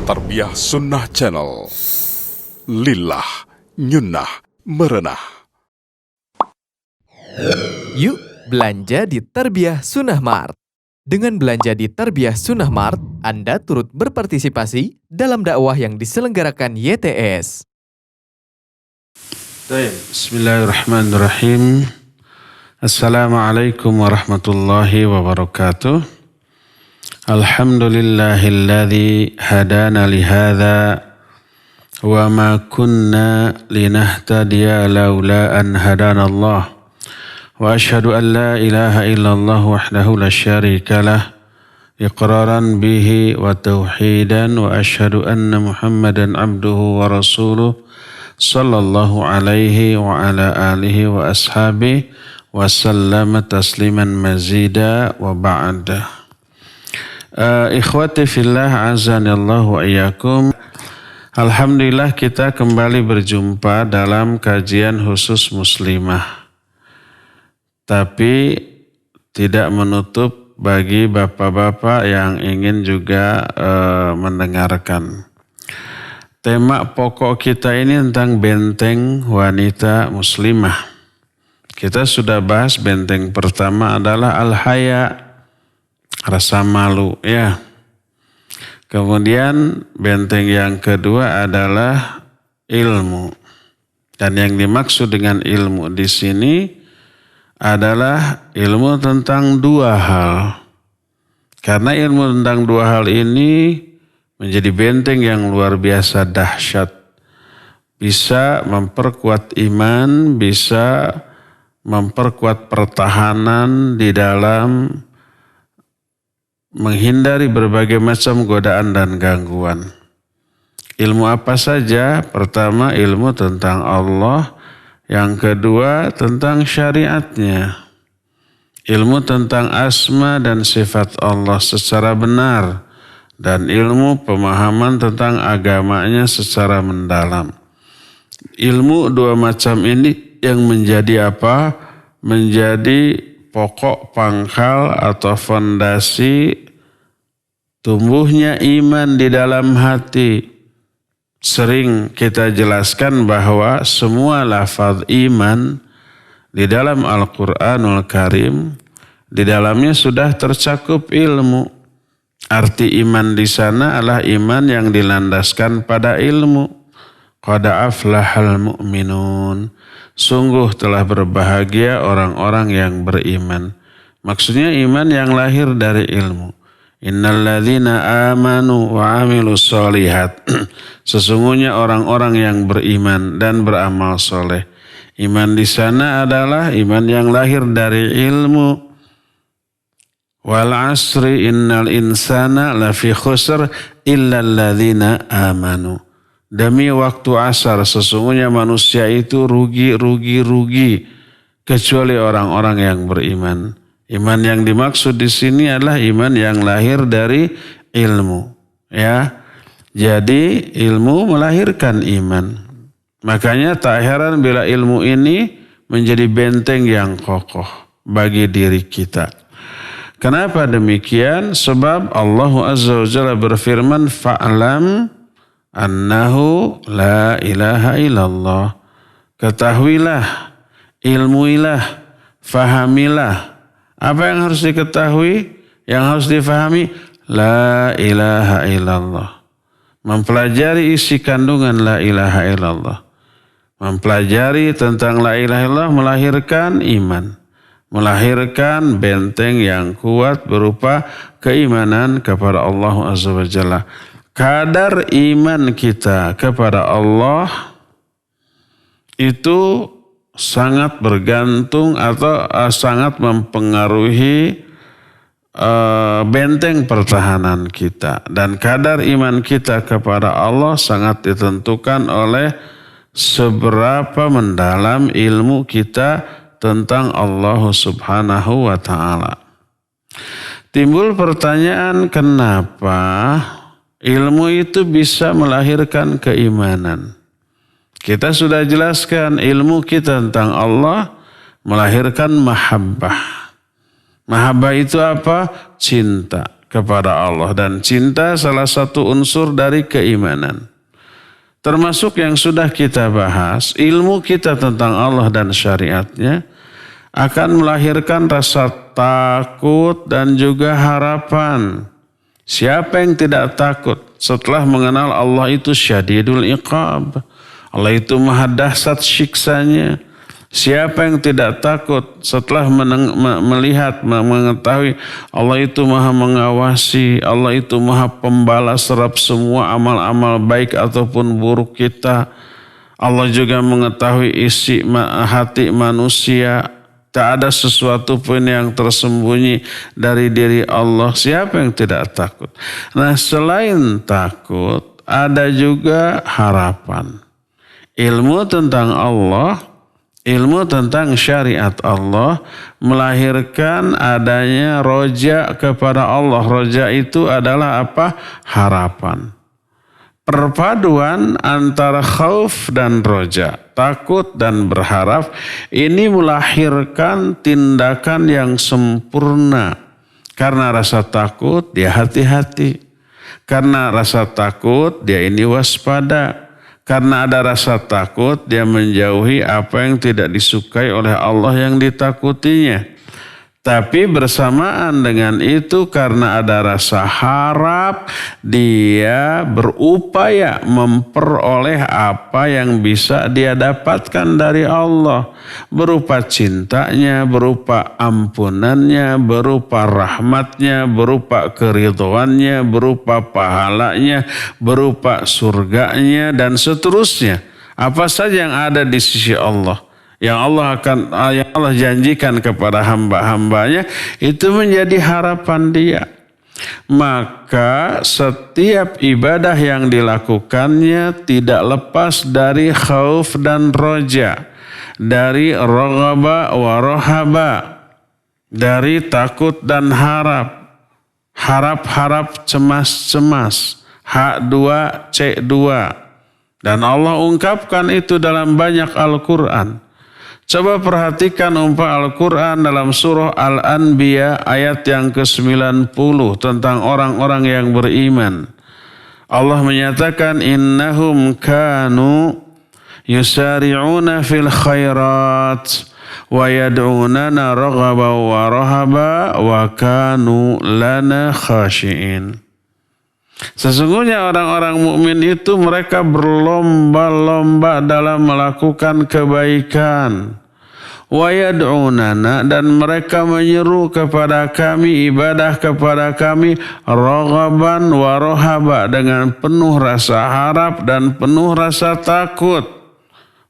Tarbiyah Sunnah Channel. Lillah, nyunnah, merenah. Yuk belanja di Tarbiyah Sunnah Mart. Dengan belanja di Tarbiyah Sunnah Mart, Anda turut berpartisipasi dalam dakwah yang diselenggarakan YTS. Bismillahirrahmanirrahim. Assalamualaikum warahmatullahi wabarakatuh. Alhamdulillahilladzi hadana lihadza wa ma kunna linahtadiya laula an hadanallah. Wa asyhadu an la ilaha illallah wahdahu la syarika lah iqraran bihi wa tauhidan wa asyhadu anna Muhammadan abduhu wa rasuluh sallallahu alaihi wa ala alihi wa ashabihi wa sallama tasliman mazida wa ba'da. Ikhwati fillah azanillahu wa iyyakum. Alhamdulillah kita kembali berjumpa dalam kajian khusus muslimah. Tapi tidak menutup bagi bapak-bapak yang ingin juga mendengarkan. Tema pokok kita ini tentang benteng wanita muslimah. Kita sudah bahas benteng pertama adalah al-haya, rasa malu ya. Kemudian benteng yang kedua adalah ilmu. Dan yang dimaksud dengan ilmu di sini adalah ilmu tentang dua hal. Karena ilmu tentang dua hal ini menjadi benteng yang luar biasa dahsyat. Bisa memperkuat iman, bisa memperkuat pertahanan di dalam menghindari berbagai macam godaan dan gangguan. Ilmu apa saja? Pertama, ilmu tentang Allah. Yang kedua, tentang syariatnya. Ilmu tentang asma dan sifat Allah secara benar. Dan ilmu pemahaman tentang agamanya secara mendalam. Ilmu dua macam ini yang menjadi apa? Menjadi pokok pangkal atau fondasi tumbuhnya iman di dalam hati. Sering kita jelaskan bahwa semua lafaz iman di dalam Al-Quranul Karim, di dalamnya sudah tercakup ilmu. Arti iman di sana adalah iman yang dilandaskan pada ilmu. Qad aflahal mu'minun. Sungguh telah berbahagia orang-orang yang beriman. Maksudnya iman yang lahir dari ilmu. Innalladzina amanu wa amilus solihat. Sesungguhnya orang-orang yang beriman dan beramal soleh. Iman di sana adalah iman yang lahir dari ilmu. Wal asri innal insana lafi khusr illalladzina amanu. Demi waktu asar sesungguhnya manusia itu rugi kecuali orang-orang yang beriman. Iman yang dimaksud di sini adalah iman yang lahir dari ilmu, ya. Jadi ilmu melahirkan iman. Makanya tak heran bila ilmu ini menjadi benteng yang kokoh bagi diri kita. Kenapa demikian? Sebab Allah Azza wa Jalla berfirman, fa'lam annahu la ilaha illallah. Ketahuilah, ilmuilah, fahamilah. Apa yang harus diketahui? Yang harus difahami? La ilaha illallah. Mempelajari isi kandungan la ilaha illallah. Mempelajari tentang la ilaha illallah melahirkan iman. Melahirkan benteng yang kuat berupa keimanan kepada Allah Azza wa Jalla. Kadar iman kita kepada Allah itu sangat bergantung atau sangat mempengaruhi benteng pertahanan kita. Dan kadar iman kita kepada Allah sangat ditentukan oleh seberapa mendalam ilmu kita tentang Allah Subhanahu wa ta'ala. Timbul pertanyaan, kenapa ilmu itu bisa melahirkan keimanan? Kita sudah jelaskan ilmu kita tentang Allah melahirkan mahabbah. Mahabbah itu apa? Cinta. kepada Allah. Dan cinta salah satu unsur dari keimanan. Termasuk yang sudah kita bahas, ilmu kita tentang Allah dan syariatnya akan melahirkan rasa takut dan juga harapan. Siapa yang tidak takut setelah mengenal Allah itu syadidul iqab. Allah itu maha dahsyat siksanya. Siapa yang tidak takut setelah melihat, mengetahui Allah itu maha mengawasi, Allah itu maha pembalas terhadap semua amal-amal baik ataupun buruk kita. Allah juga mengetahui isi hati manusia. Tak ada sesuatu pun yang tersembunyi dari diri Allah. Siapa yang tidak takut? Nah, selain takut, ada juga harapan. Ilmu tentang Allah, ilmu tentang syariat Allah melahirkan adanya roja kepada Allah. Roja itu adalah apa? Harapan. Perpaduan antara khauf dan roja, takut dan berharap, ini melahirkan tindakan yang sempurna. Karena rasa takut, dia hati-hati. Karena rasa takut, dia ini waspada. Karena ada rasa takut, dia menjauhi apa yang tidak disukai oleh Allah yang ditakutinya. Tapi bersamaan dengan itu, karena ada rasa harap, dia berupaya memperoleh apa yang bisa dia dapatkan dari Allah. Berupa cintanya, berupa ampunannya, berupa rahmatnya, berupa keridhoannya, berupa pahalanya, berupa surganya, dan seterusnya. Apa saja yang ada di sisi Allah, yang Allah janjikan kepada hamba-hambanya, itu menjadi harapan dia. Maka setiap ibadah yang dilakukannya tidak lepas dari khauf dan roja, dari raghaba wa rahaba, dari takut dan harap, harap-harap, cemas-cemas, H2 C2. Dan Allah ungkapkan itu dalam banyak Al-Quran. Coba perhatikan umpah Al-Quran dalam surah Al-Anbiya ayat yang ke-90 tentang orang-orang yang beriman. Allah menyatakan, innahum kanu yusari'una fil khairat wa yad'unana raghaba wa rahaba wa kanu lana khashi'in. Sesungguhnya orang-orang mukmin itu mereka berlomba-lomba dalam melakukan kebaikan. Wa yad'unana, dan mereka menyeru kepada kami, ibadah kepada kami, raghaban wa rahaba, dengan penuh rasa harap dan penuh rasa takut.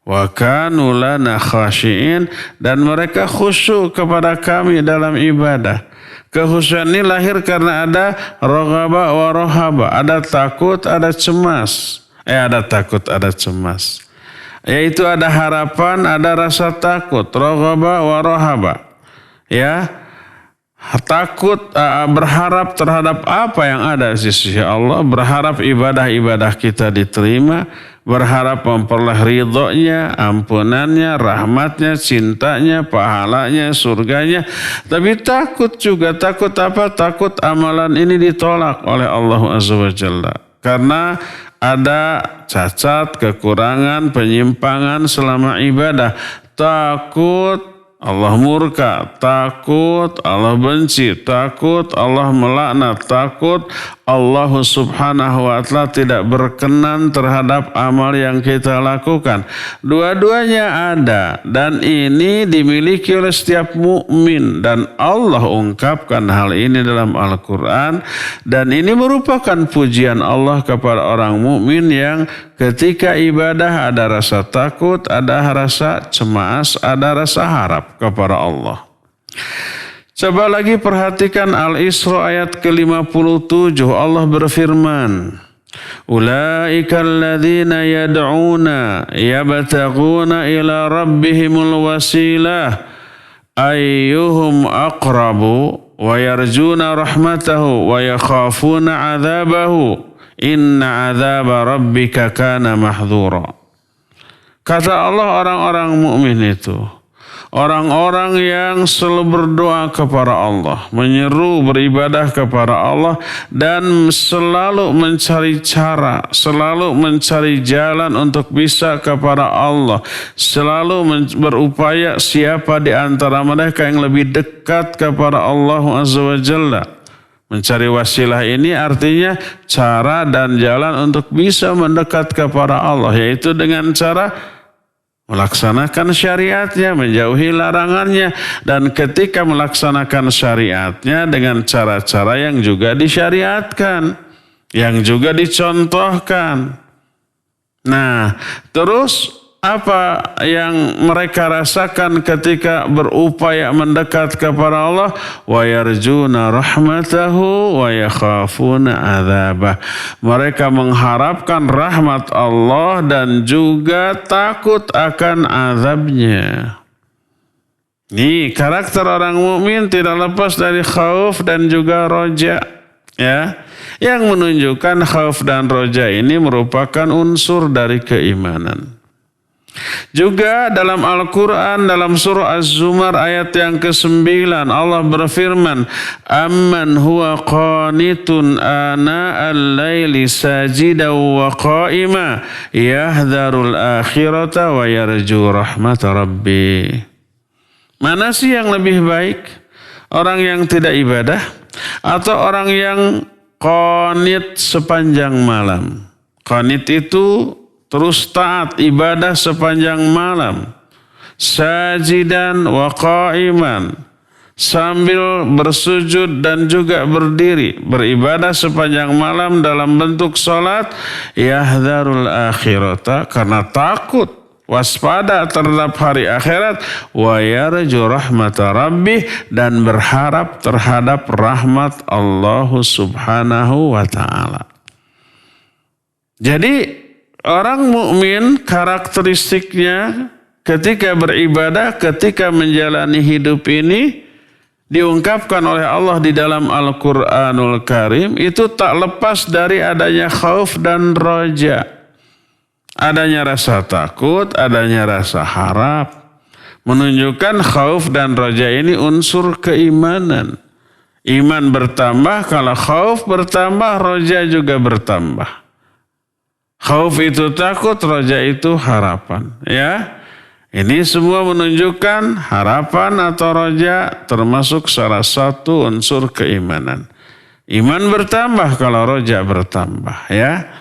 Wa kanu lana khashi'in, dan mereka khusyuk kepada kami dalam ibadah. Kekhusyukan ini lahir karena ada raghaba wa rahaba, ada takut, ada cemas. Ada takut, ada cemas. Yaitu ada harapan, ada rasa takut, raghaba wa rahaba. Ya, takut, berharap terhadap apa yang ada di sisi Allah, berharap ibadah-ibadah kita diterima, berharap memperoleh ridhonya, ampunannya, rahmatnya, cintanya, pahalanya, surganya. Tapi takut juga, takut apa? Takut amalan ini ditolak oleh Allah Azza wa Jalla. Karena ada cacat, kekurangan, penyimpangan selama ibadah. Takut Allah murka, takut Allah benci, takut Allah melaknat, takut Allah subhanahu wa ta'ala tidak berkenan terhadap amal yang kita lakukan. Dua-duanya ada, dan ini dimiliki oleh setiap mukmin, dan Allah ungkapkan hal ini dalam Al-Quran. Dan ini merupakan pujian Allah kepada orang mukmin yang ketika ibadah ada rasa takut, ada rasa cemas, ada rasa harap kepada Allah. Coba lagi perhatikan Al-Isra ayat ke-57. Allah berfirman, ulaika alladzina yad'una yabtaguna ila rabbihimul wasilah ayyuhum aqrabu wa yarjuna rahmatahu wa yakhafuna 'adzabahu inna 'adzaba rabbika kana mahdhura. Kata Allah, orang-orang mukmin itu, Orang-orang yang selalu berdoa kepada Allah, menyeru beribadah kepada Allah, dan selalu mencari cara, selalu mencari jalan untuk bisa kepada Allah, selalu berupaya siapa di antara mereka yang lebih dekat kepada Allah Azza wa Jalla. Mencari wasilah ini artinya cara dan jalan untuk bisa mendekat kepada Allah, yaitu dengan cara melaksanakan syariatnya, menjauhi larangannya, dan ketika melaksanakan syariatnya dengan cara-cara yang juga disyariatkan, yang juga dicontohkan. Nah, terus apa yang mereka rasakan ketika berupaya mendekat kepada Allah? Wa yarjuna rahmatahu wa yakhafuna adzabah. Mereka mengharapkan rahmat Allah dan juga takut akan azabnya. Ini karakter orang mukmin tidak lepas dari khauf dan juga roja, ya. Yang menunjukkan khauf dan roja ini merupakan unsur dari keimanan. Juga dalam Al-Quran, dalam surah Az-Zumar ayat yang ke-9, Allah berfirman, Amman huwa qanitun ana al-layli sajidan wa qa'ima yahdharul akhirata wa yarju rahmata rabbi. Mana sih yang lebih baik? Orang yang tidak ibadah atau orang yang qanit sepanjang malam? Qanit itu terus taat ibadah sepanjang malam, sajidan wa qa'iman, sambil bersujud dan juga berdiri, beribadah sepanjang malam dalam bentuk salat, yahdharul akhirata, karena takut, waspada terhadap hari akhirat, wa yarju rahmata rabbih, dan berharap terhadap rahmat Allah Subhanahu wa ta'ala. Jadi orang mukmin karakteristiknya ketika beribadah, ketika menjalani hidup ini diungkapkan oleh Allah di dalam Al-Quranul Karim, itu tak lepas dari adanya khauf dan roja. Adanya rasa takut, adanya rasa harap. Menunjukkan khauf dan roja ini unsur keimanan. Iman bertambah, kalau khauf bertambah, roja juga bertambah. Khauf itu takut, roja itu harapan. Ya, ini semua menunjukkan harapan atau roja termasuk salah satu unsur keimanan. Iman bertambah kalau roja bertambah. Ya.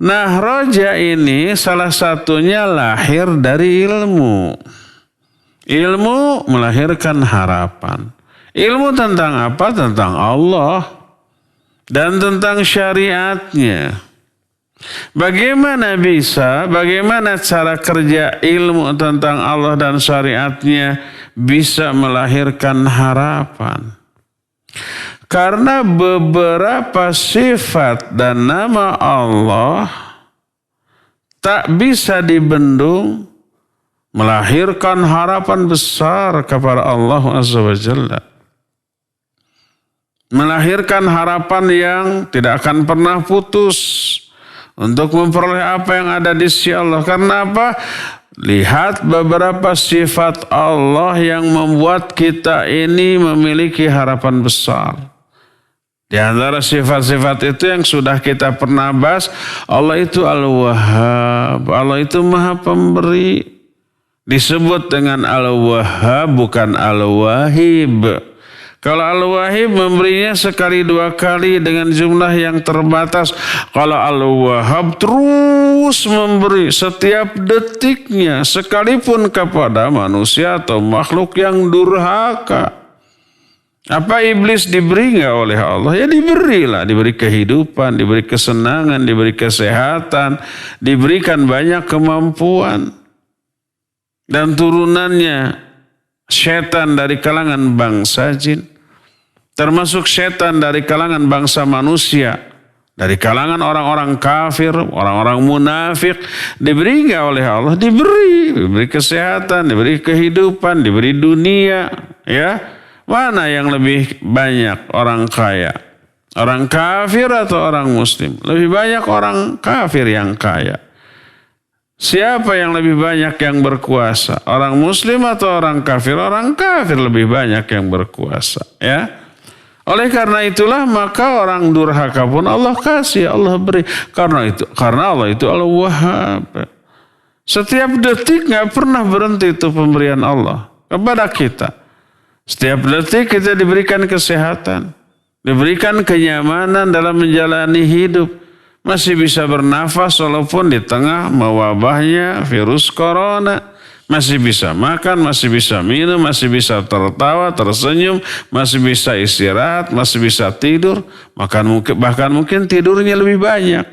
Nah, roja ini salah satunya lahir dari ilmu. Ilmu melahirkan harapan. Ilmu tentang apa? Tentang Allah dan tentang syariatnya. Bagaimana cara kerja ilmu tentang Allah dan syariatnya bisa melahirkan harapan? Karena beberapa sifat dan nama Allah tak bisa dibendung, melahirkan harapan besar kepada Allah Azza wa Jalla. Melahirkan harapan yang tidak akan pernah putus untuk memperoleh apa yang ada di sisi Allah. Karena apa? Lihat beberapa sifat Allah yang membuat kita ini memiliki harapan besar. Di antara sifat-sifat itu yang sudah kita pernah bahas, Allah itu Al-Wahhab, Allah itu Maha Pemberi. Disebut dengan Al-Wahhab, bukan Al-Wahib. Kalau Al-Wahib memberinya sekali dua kali dengan jumlah yang terbatas. Kalau Al-Wahhab terus memberi setiap detiknya, sekalipun kepada manusia atau makhluk yang durhaka. Apa iblis diberi nggak oleh Allah? Ya diberilah, diberi kehidupan, diberi kesenangan, diberi kesehatan, diberikan banyak kemampuan. Dan turunannya setan dari kalangan bangsa jin, termasuk setan dari kalangan bangsa manusia, dari kalangan orang-orang kafir, orang-orang munafik, diberi nggak oleh Allah? Diberi kesehatan, diberi kehidupan, diberi dunia. Ya, mana yang lebih banyak orang kaya? Orang kafir atau orang muslim? Lebih banyak orang kafir yang kaya. Siapa yang lebih banyak yang berkuasa? Orang muslim atau orang kafir? Orang kafir lebih banyak yang berkuasa, ya. Oleh karena itulah maka orang durhaka pun Allah kasih, Allah beri. Karena Allah itu Al-Wahhab. Setiap detik nggak pernah berhenti itu pemberian Allah kepada kita. Setiap detik kita diberikan kesehatan, diberikan kenyamanan dalam menjalani hidup. Masih bisa bernafas walaupun di tengah mewabahnya virus corona. Masih bisa makan, masih bisa minum, masih bisa tertawa, tersenyum, masih bisa istirahat, masih bisa tidur. Bahkan mungkin tidurnya lebih banyak.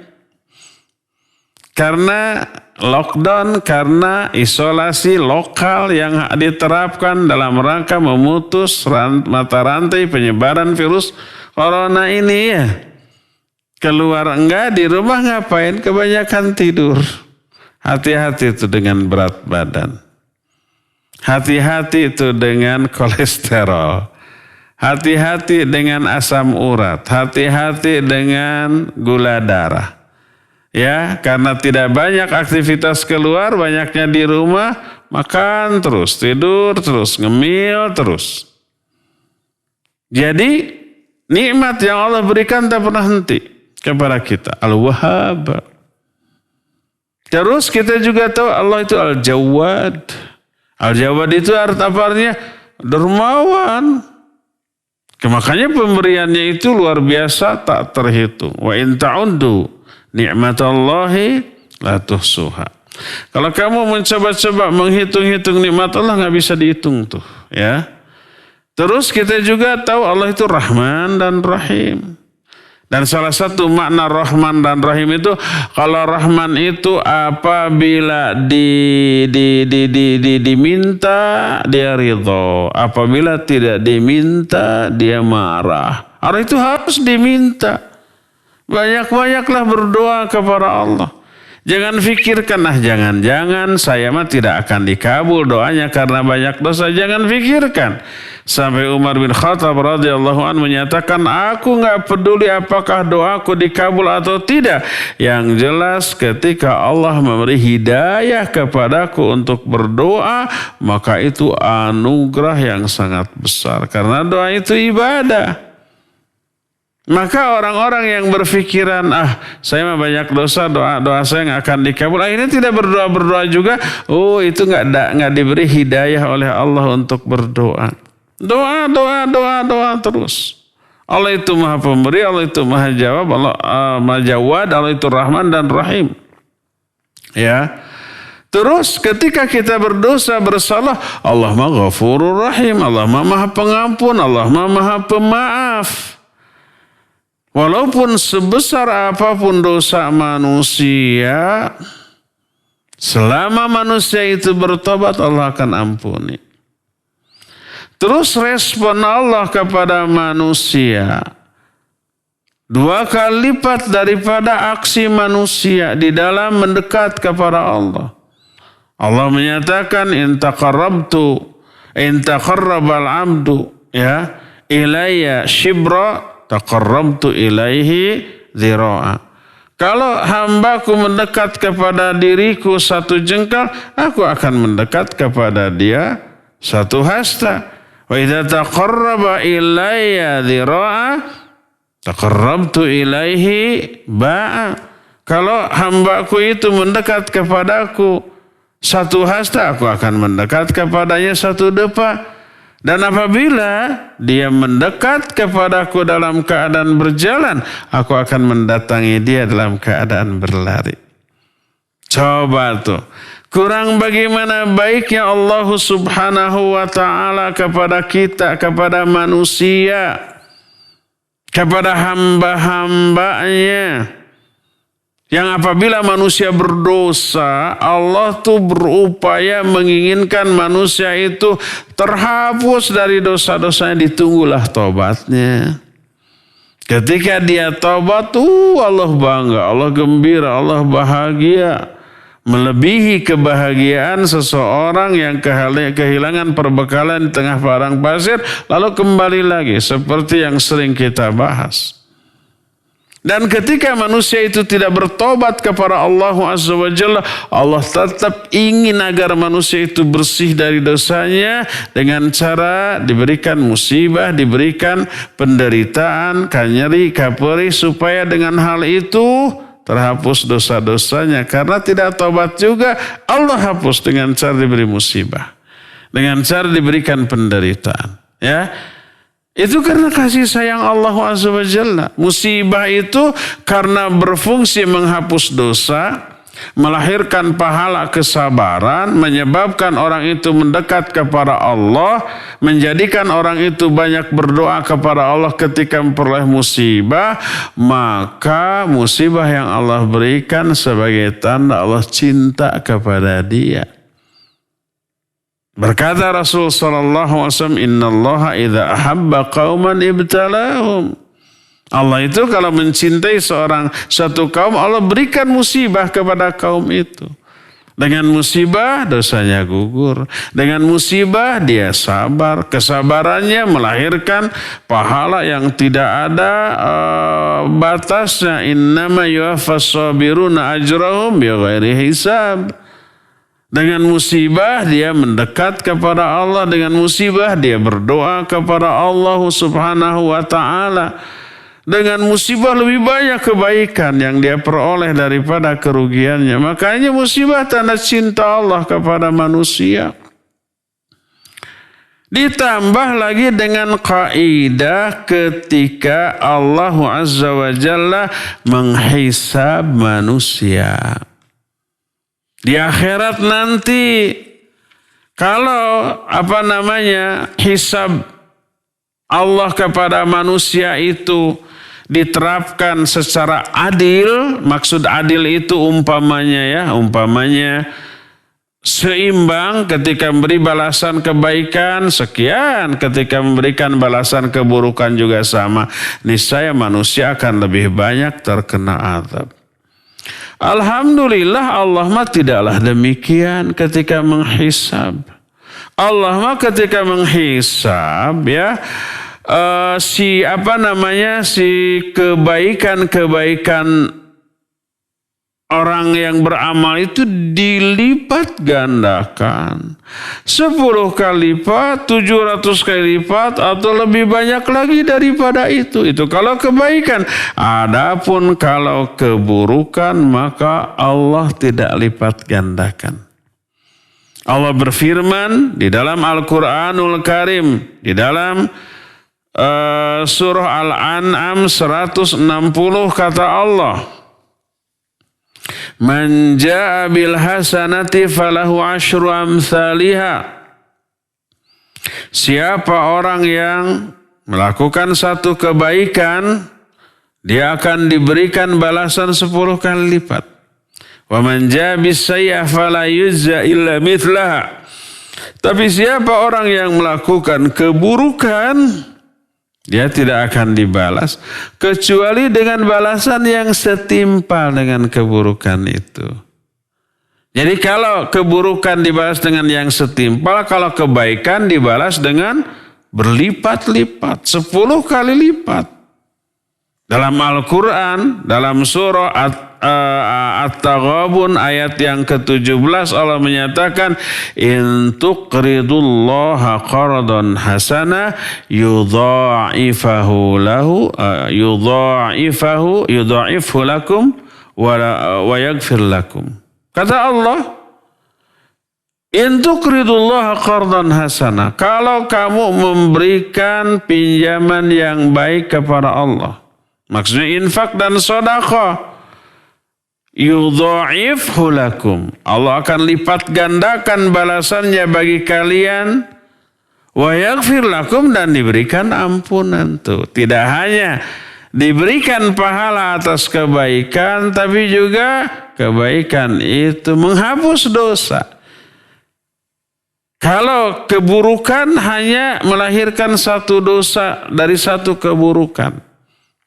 Karena lockdown, karena isolasi lokal yang diterapkan dalam rangka memutus mata rantai penyebaran virus corona ini ya. Keluar enggak, di rumah ngapain? Kebanyakan tidur. Hati-hati itu dengan berat badan. Hati-hati itu dengan kolesterol. Hati-hati dengan asam urat. Hati-hati dengan gula darah. Ya, karena tidak banyak aktivitas keluar, banyaknya di rumah, makan terus, tidur terus, ngemil terus. Jadi, nikmat yang Allah berikan tak pernah henti kepada kita. Al-Wahhab. Terus kita juga tahu Allah itu Al-Jawad. Al-Jawad itu artinya dermawan. Makanya pemberiannya itu luar biasa, tak terhitung. Wa in ta'uddu ni'matallahi la tuhsuha. Kalau kamu mencoba-coba menghitung-hitung nikmat Allah, nggak bisa dihitung tuh, ya. Terus kita juga tahu Allah itu Rahman dan Rahim. Dan salah satu makna Rahman dan Rahim itu, kalau Rahman itu apabila diminta dia ridho, apabila tidak diminta dia marah. Allah itu harus diminta. Banyak-banyaklah berdoa kepada Allah. Jangan fikirkan, jangan-jangan saya mah tidak akan dikabul doanya karena banyak dosa. Jangan fikirkan. Sampai Umar bin Khattab radhiyallahu anhu menyatakan, aku nggak peduli apakah doaku dikabul atau tidak. Yang jelas ketika Allah memberi hidayah kepadaku untuk berdoa, maka itu anugerah yang sangat besar. Karena doa itu ibadah. Maka orang-orang yang berpikiran, saya mah banyak dosa, doa saya nggak akan dikabul, akhirnya tidak berdoa juga. Oh, itu nggak diberi hidayah oleh Allah untuk berdoa. Doa terus. Allah itu Maha Pemberi, Allah itu Maha Jawab, Allah Maha Jawad, Allah itu Rahman dan Rahim. Ya. Terus ketika kita berdosa, bersalah, Allah Maha Ghafurur Rahim, Allah Maha Pengampun, Allah Maha Pemaaf. Walaupun sebesar apapun dosa manusia, selama manusia itu bertobat, Allah akan ampuni. Terus respon Allah kepada manusia 2 kali lipat daripada aksi manusia di dalam mendekat kepada Allah. Allah menyatakan, in taqarrabal abdu ya ilayya shibra taqarrabtu ilaihi dhira'a. Kalau hambaku mendekat kepada diriku 1 jengkal, aku akan mendekat kepada dia 1 hasta. Wa idza taqarraba ilayya dhira'a taqarrabtu ilaihi ba'a. Kalau hambaku itu mendekat kepadaku 1 hasta, aku akan mendekat kepadanya 1 depa. Dan apabila dia mendekat kepadaku dalam keadaan berjalan, aku akan mendatangi dia dalam keadaan berlari. Coba tuh. Kurang bagaimana baiknya Allah Subhanahu wa ta'ala kepada kita, kepada manusia, kepada hamba-hambanya. Yang apabila manusia berdosa, Allah tuh berupaya menginginkan manusia itu terhapus dari dosa-dosanya, ditunggulah tobatnya. Ketika dia tobat, Allah bangga, Allah gembira, Allah bahagia. Melebihi kebahagiaan seseorang yang kehilangan perbekalan di tengah padang pasir, lalu kembali lagi seperti yang sering kita bahas. Dan ketika manusia itu tidak bertobat kepada Allah Azza wa Jalla, Allah tetap ingin agar manusia itu bersih dari dosanya dengan cara diberikan musibah, diberikan penderitaan, nyeri, kaperi, supaya dengan hal itu terhapus dosa-dosanya. Karena tidak tobat juga, Allah hapus dengan cara diberi musibah, dengan cara diberikan penderitaan. Ya. Itu karena kasih sayang Allah Azza wa Jalla. Musibah itu karena berfungsi menghapus dosa, melahirkan pahala kesabaran, menyebabkan orang itu mendekat kepada Allah, menjadikan orang itu banyak berdoa kepada Allah ketika memperoleh musibah. Maka musibah yang Allah berikan sebagai tanda Allah cinta kepada dia. Berkata Rasul sallallahu alaihi wasallam, "Innallaha idza ahabba qauman ibtalahum." Allah itu kalau mencintai satu kaum, Allah berikan musibah kepada kaum itu. Dengan musibah dosanya gugur. Dengan musibah dia sabar. Kesabarannya melahirkan pahala yang tidak ada batasnya. Innama yuwaffas sabiruna ajrahum bighairi hisab. Dengan musibah dia mendekat kepada Allah. Dengan musibah dia berdoa kepada Allah subhanahu wa ta'ala. Dengan musibah lebih banyak kebaikan yang dia peroleh daripada kerugiannya. Makanya musibah tanda cinta Allah kepada manusia. Ditambah lagi dengan kaidah ketika Allah Azza wa Jalla menghisab manusia. Di akhirat nanti, kalau hisab Allah kepada manusia itu diterapkan secara adil, maksud adil itu umpamanya seimbang, ketika memberi balasan kebaikan sekian, ketika memberikan balasan keburukan juga sama, niscaya manusia akan lebih banyak terkena azab. Alhamdulillah Allah mah tidaklah demikian ketika menghisab. Allah mah ketika menghisab si kebaikan orang yang beramal itu dilipat gandakan. 10 kali lipat, 700 kali lipat, atau lebih banyak lagi daripada itu. Itu kalau kebaikan. Adapun kalau keburukan, maka Allah tidak lipat gandakan. Allah berfirman di dalam Al-Quranul Karim, di dalam surah Al-An'am 160, kata Allah, "Man jaa bil hasanati falahu asyru amsalihha." Siapa orang yang melakukan satu kebaikan, dia akan diberikan balasan 10 kali lipat. Wa man jaa bis sayyi'ah fala yujza illa mithlaha. Tapi siapa orang yang melakukan keburukan, dia tidak akan dibalas kecuali dengan balasan yang setimpal dengan keburukan itu. Jadi kalau keburukan dibalas dengan yang setimpal, kalau kebaikan dibalas dengan berlipat-lipat, 10 kali lipat. Dalam Al-Quran, dalam surah At-Taghabun ayat yang ke-17, Allah menyatakan, "In tuqridullaha qardan hasana yudha'ifahu lakum wa yaghfir lakum." Kata Allah, "In tuqridullaha qardan hasana." Kalau kamu memberikan pinjaman yang baik kepada Allah, maksudnya infak dan sedekah, yudha'ifhu lakum, Allah akan lipat gandakan balasannya bagi kalian, wa yaghfir lakum, dan diberikan ampunan. Tuh, tidak hanya diberikan pahala atas kebaikan, tapi juga kebaikan itu menghapus dosa. Kalau keburukan hanya melahirkan satu dosa dari satu keburukan,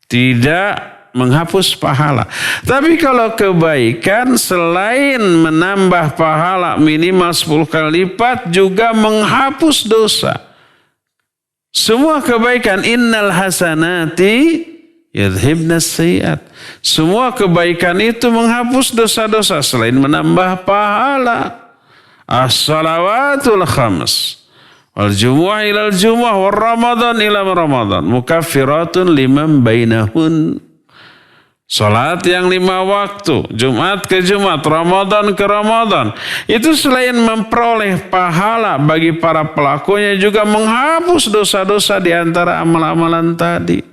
tidak menghapus pahala. Tapi kalau kebaikan selain menambah pahala minimal 10 kali lipat, juga menghapus dosa. Semua kebaikan, innal hasanati yadhhibnas sayyi'at. Semua kebaikan itu menghapus dosa-dosa selain menambah pahala. As-salawatul khams wal jumu'ah ilal jumu'ah wal ramadan ila ramadan mukaffiratun liman bainahun. Salat yang 5 waktu, Jumat ke Jumat, Ramadan ke Ramadan, itu selain memperoleh pahala bagi para pelakunya juga menghapus dosa-dosa di antara amal-amalan tadi.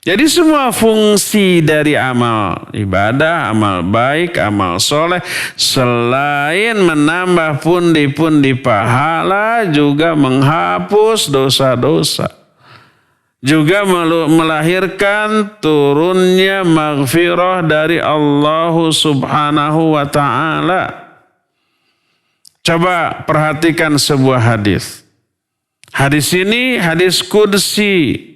Jadi semua fungsi dari amal ibadah, amal baik, amal soleh, selain menambah pundi-pundi pahala juga menghapus dosa-dosa. Juga melahirkan turunnya maghfirah dari Allah Subhanahu wa ta'ala. Coba perhatikan sebuah hadis. Hadis ini hadis qudsi.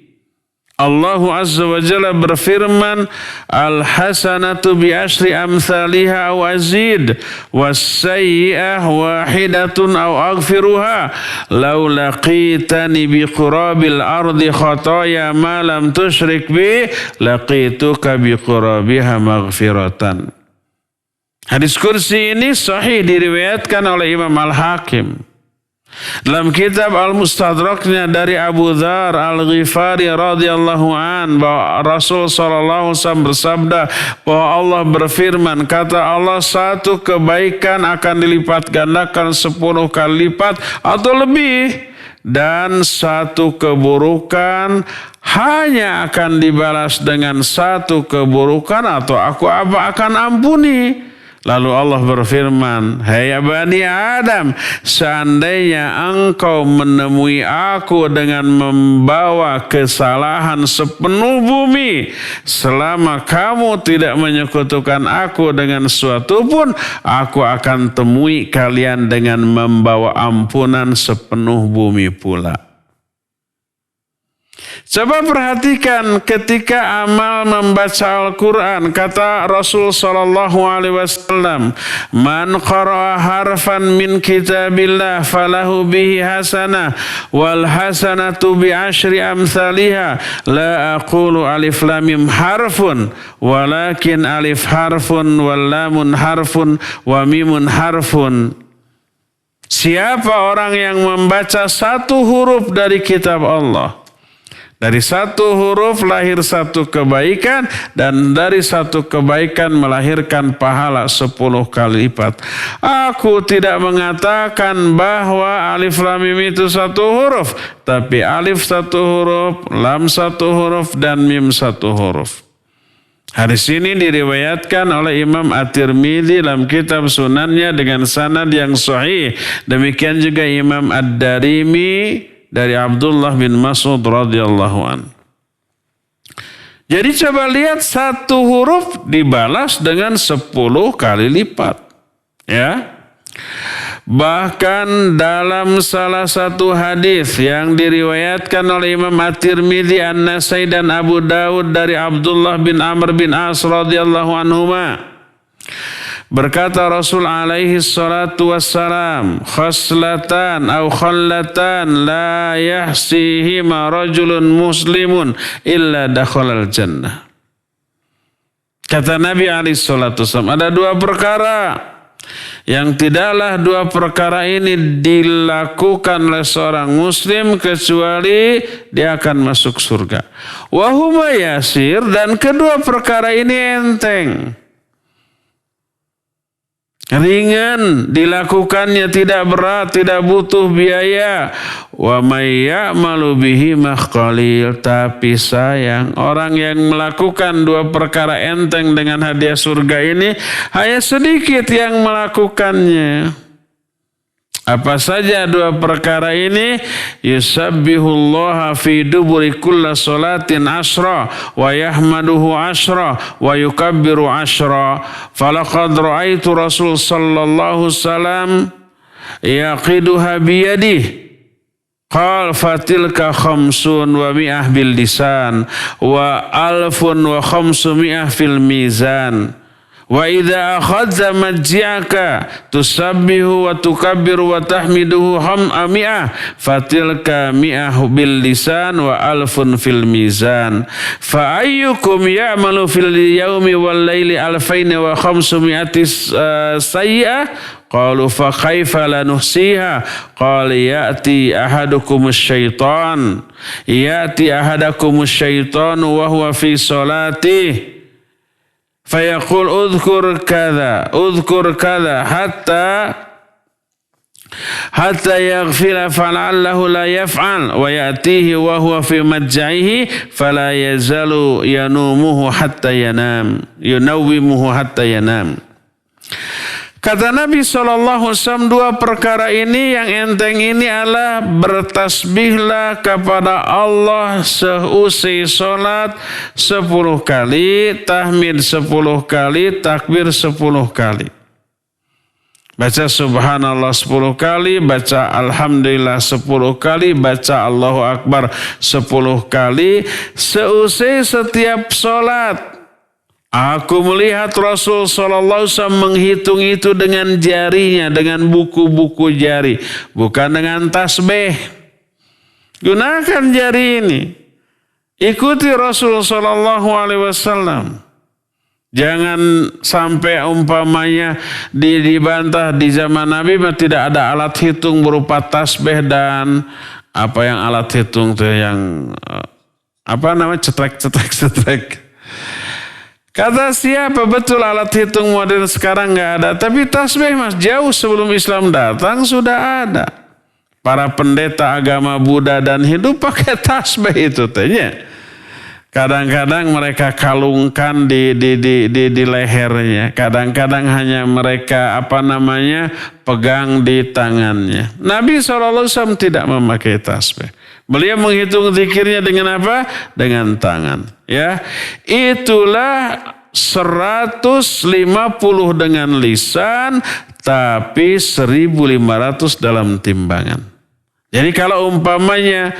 Allah Azza wa Jalla berfirman, al-hasanatu bi asyri amsalihha aw azid was-sayyi'ah wahidatun aw aghfiruha law laqitani bi qurabil ardi khataya ma lam tusyrik bi laqituka bi qurabiha maghfiratan. Hadis kursi ini sahih diriwayatkan oleh Imam Al-Hakim. Dalam kitab Al-Mustadraknya dari Abu Dzar Al-Ghifari radhiyallahu an bahwa Rasul sallallahu alaihi wasallam bersabda bahwa Allah berfirman, kata Allah, satu kebaikan akan dilipat gandakan 10 kali lipat atau lebih, dan satu keburukan hanya akan dibalas dengan satu keburukan atau aku akan ampuni. Lalu Allah berfirman, hai Bani Adam, seandainya engkau menemui aku dengan membawa kesalahan sepenuh bumi, selama kamu tidak menyekutukan aku dengan sesuatu pun, aku akan temui kalian dengan membawa ampunan sepenuh bumi pula. Coba perhatikan ketika amal membaca Al-Quran, kata Rasul sallallahu alaihi wasallam, man qara'a harfan min kitabillah falahu bihi hasanah wal hasanatu bi asyri amsalihha la aqulu alif lam mim harfun walakin alif harfun wal lamun harfun wa mimun harfun. Siapa orang yang membaca satu huruf dari kitab Allah, dari satu huruf lahir satu kebaikan, dan dari satu kebaikan melahirkan pahala 10 kali lipat. Aku tidak mengatakan bahwa alif lam mim itu satu huruf, tapi alif satu huruf, lam satu huruf, dan mim satu huruf. Hadis ini diriwayatkan oleh Imam At-Tirmidzi dalam kitab Sunannya dengan sanad yang sahih. Demikian juga Imam Ad-Darimi dari Abdullah bin Mas'ud radhiyallahu an. Jadi coba lihat, satu huruf dibalas dengan 10 kali lipat. Ya. Bahkan dalam salah satu hadis yang diriwayatkan oleh Imam At-Tirmidzi, An-Nasai dan Abu Dawud dari Abdullah bin Amr bin As radhiyallahu anhuma, berkata Rasul alaihi salatu wassalam, khaslatan au khallatan la yahsihima rajulun muslimun illa dakhalal jannah. Kata Nabi alaihi salatu wassalam, ada 2 perkara yang tidaklah 2 perkara ini dilakukan oleh seorang muslim kecuali dia akan masuk surga. Wa huma yasir, dan kedua perkara ini enteng, ringan dilakukannya, tidak berat, tidak butuh biaya. Wa may ya'malu bihi qalil, tapi sayang orang yang melakukan 2 perkara enteng dengan hadiah surga ini hanya sedikit yang melakukannya. Apa saja 2 perkara ini? Yusabbihullaha fi duburi kulla salatin asyra wa yahmaduhu asyra wa yukabbiru asyra. Falaqad ra'aitu Rasul sallallahu salam yaqiduha biyadih. Qal fatilka khamsun wa mi'ah bil lisan wa alfun wa khamsumi'ah fil mizan Wa idza akhadza majjaka tusabbihu wa tukabbiru wa tahmiduhu mi'ah fatilka mi'ah bil lisan wa alfun fil mizan fa ayyukum ya'malu fil yaumi wal laili alfain wa khamsumi'ati sayyi'ah qalu fa kaifa lanuhsiha qala ya'ti ahadakumus syaitan wa huwa fi salatihi fayaqul udhkur kadha hatta yaghfira fala'allahu la yaf'al wa ya'tihi wa huwa fi madja'ihi fala yazalu yanawwimuhu hatta yanam. Kata Nabi SAW, dua perkara ini yang enteng ini adalah bertasbihlah kepada Allah seusai sholat 10 kali, tahmid 10 kali, takbir 10 kali. Baca subhanallah 10 kali, baca alhamdulillah 10 kali, baca Allahu Akbar 10 kali, seusai setiap sholat. Aku melihat Rasul SAW menghitung itu dengan jarinya, dengan buku-buku jari. Bukan dengan tasbih. Gunakan jari ini. Ikuti Rasul SAW. Jangan sampai umpamanya dibantah di zaman Nabi tidak ada alat hitung berupa tasbih dan apa yang alat hitung itu yang cetrek. Kata siapa betul alat hitung modern sekarang nggak ada. Tapi tasbih mas jauh sebelum Islam datang sudah ada. Para pendeta agama Buddha dan Hindu pakai tasbih itu tanya. Kadang-kadang mereka kalungkan di lehernya. Kadang-kadang hanya mereka pegang di tangannya. Nabi SAW tidak memakai tasbih. Beliau menghitung zikirnya dengan apa? Dengan tangan. Ya, itulah 150 dengan lisan, tapi 1.500 dalam timbangan. Jadi kalau umpamanya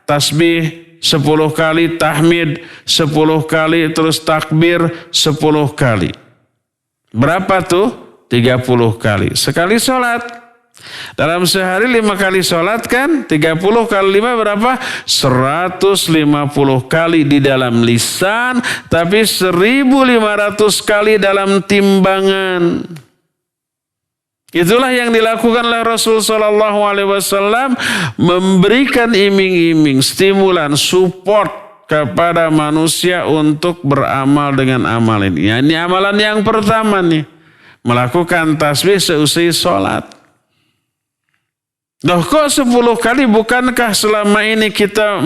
tasbih 10 kali, tahmid 10 kali, terus takbir 10 kali. Berapa tuh? 30 kali. Sekali sholat. Dalam sehari 5 kali sholat kan? 30 kali 5 berapa? 150 kali di dalam lisan, tapi 1.500 kali dalam timbangan. Itulah yang dilakukan oleh Rasul SAW, memberikan iming-iming, stimulan, support kepada manusia untuk beramal dengan amal ini. Ya, ini amalan yang pertama nih, melakukan tasbih seusai sholat. Loh kok 10 kali? Bukankah selama ini kita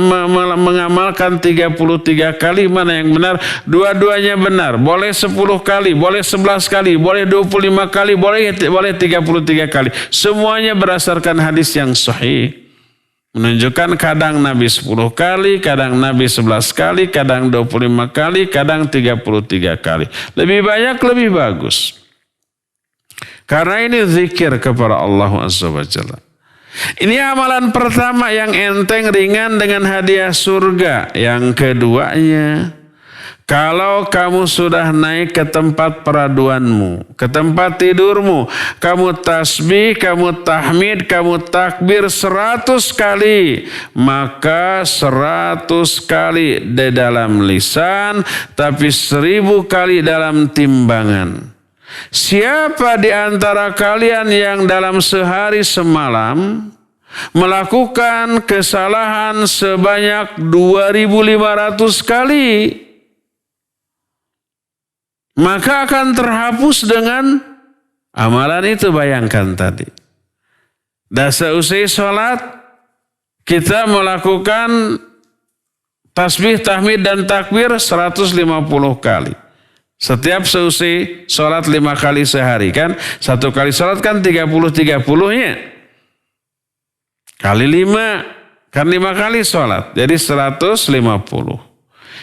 mengamalkan 33 kali? Mana yang benar? Dua-duanya benar. Boleh 10 kali, boleh 11 kali, boleh 25 kali, boleh 33 kali. Semuanya berdasarkan hadis yang sahih. Menunjukkan kadang Nabi 10 kali, kadang Nabi 11 kali, kadang 25 kali, kadang 33 kali. Lebih banyak, lebih bagus. Karena ini zikir kepada Allah Azza wa Jalla. Ini amalan pertama yang enteng, ringan dengan hadiah surga. Yang keduanya, kalau kamu sudah naik ke tempat peraduanmu, ke tempat tidurmu, kamu tasbih, kamu tahmid, kamu takbir 100 kali, maka 100 kali di dalam lisan, tapi 1000 kali dalam timbangan. Siapa di antara kalian yang dalam sehari semalam melakukan kesalahan sebanyak 2.500 kali, maka akan terhapus dengan amalan itu. Bayangkan tadi. Dan seusai sholat kita melakukan tasbih, tahmid dan takbir 150 kali. Setiap seusai sholat 5 kali sehari kan. 1 kali sholat kan 30-30-nya. Kali 5. Kan 5 kali sholat. Jadi 150.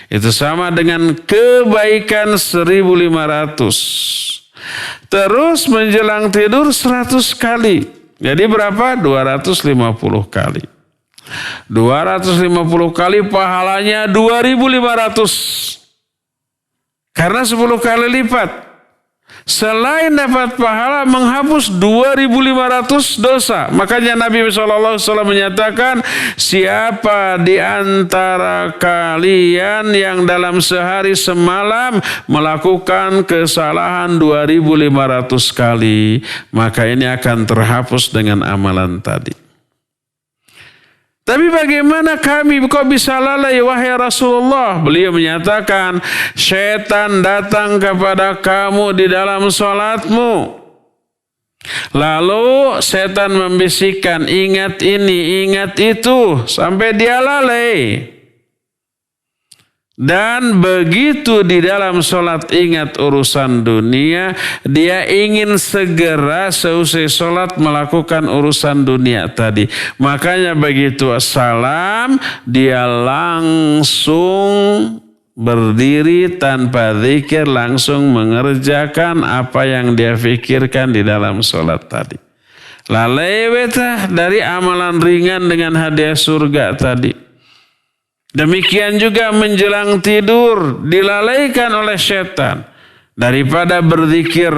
Itu sama dengan kebaikan 1.500. Terus menjelang tidur 100 kali. Jadi berapa? 250 kali. 250 kali pahalanya 2.500. Karena 10 kali lipat. Selain dapat pahala, menghapus 2.500 dosa. Makanya Nabi SAW menyatakan, siapa di antara kalian yang dalam sehari semalam melakukan kesalahan 2.500 kali, maka ini akan terhapus dengan amalan tadi. Tapi bagaimana kami kok bisa lalai wahai Rasulullah? Beliau menyatakan, setan datang kepada kamu di dalam sholatmu. Lalu setan membisikkan, ingat ini, ingat itu, sampai dia lalai. Dan begitu di dalam sholat ingat urusan dunia, dia ingin segera seusai sholat melakukan urusan dunia tadi. Makanya begitu assalam, dia langsung berdiri tanpa zikir, langsung mengerjakan apa yang dia fikirkan di dalam sholat tadi. Lalai betah dari amalan ringan dengan hadiah surga tadi. Demikian juga menjelang tidur dilalaikan oleh setan. Daripada berzikir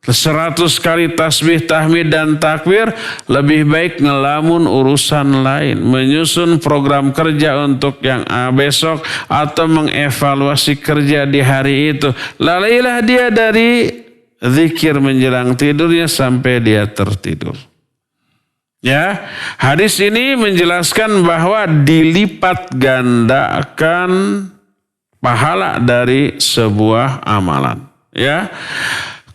100 kali tasbih, tahmid dan takbir, lebih baik ngelamun urusan lain, menyusun program kerja untuk yang besok atau mengevaluasi kerja di hari itu. Lalailah dia dari zikir menjelang tidurnya sampai dia tertidur. Ya, hadis ini menjelaskan bahwa dilipat gandakan pahala dari sebuah amalan. Ya,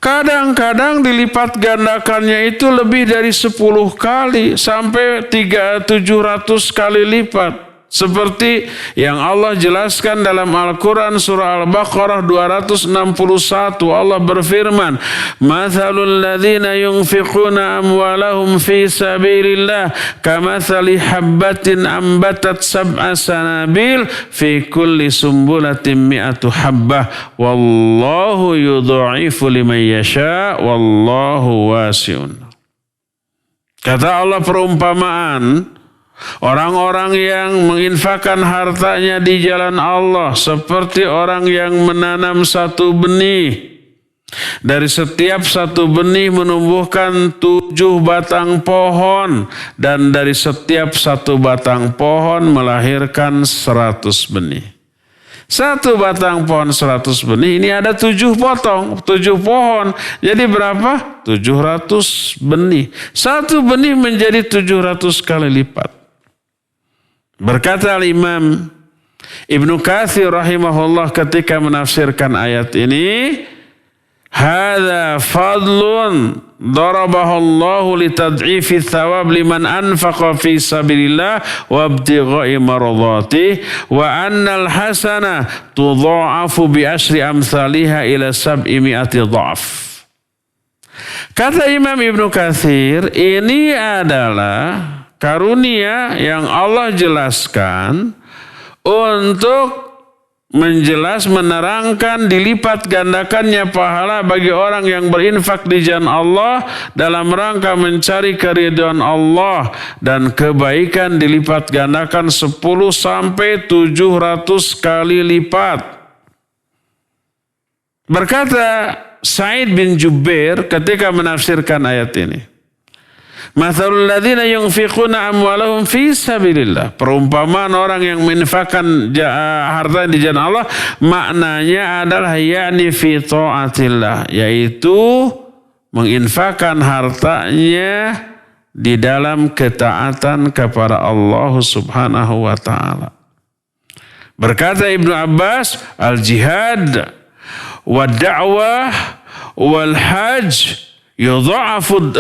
kadang-kadang dilipat gandakannya itu lebih dari 10 kali sampai 700 kali lipat. Seperti yang Allah jelaskan dalam Al-Quran surah Al-Baqarah 261. Allah berfirman, "Mathalul ladzina yunfiquna amwalahum fi sabilillah kamathali habbatin ambatat sab'a sanabil fi kulli sumbulatin mi'atu habbah wallahu yudha'ifu liman yasha wallahu wasi'un." Kata Allah, perumpamaan orang-orang yang menginfakkan hartanya di jalan Allah seperti orang yang menanam satu benih. Dari setiap satu benih menumbuhkan 7 batang pohon, dan dari setiap satu batang pohon melahirkan 100 benih. Satu batang pohon 100 benih, ini ada 7 pohon. Jadi berapa? 700 benih. Satu benih menjadi 700 kali lipat. Berkata Imam Ibnu Katsir rahimahullah ketika menafsirkan ayat ini, hadza fadlun darabahu Allah litad'ifi thawab liman anfaqa fi sabilillah wa ibtigha'i mardhatih wa annal hasana tudha'afu bi asyri amsalha ila 700 dha'f. Kata Imam Ibnu Katsir, ini adalah karunia yang Allah jelaskan untuk menerangkan dilipat gandakannya pahala bagi orang yang berinfak di jalan Allah dalam rangka mencari keridhaan Allah, dan kebaikan dilipat gandakan 10 sampai 700 kali lipat. Berkata Sa'id bin Jubair ketika menafsirkan ayat ini, mathalul ladzina yunfiquna amwalahum fi sabilillah, perumpamaan orang yang menginfakkan harta di jalan Allah, maknanya adalah yakni fi taatillah, yaitu menginfakkan hartanya di dalam ketaatan kepada Allah Subhanahu wa taala. Berkata Ibnu Abbas, al-jihad wa da'wah wal hajj yudha'afu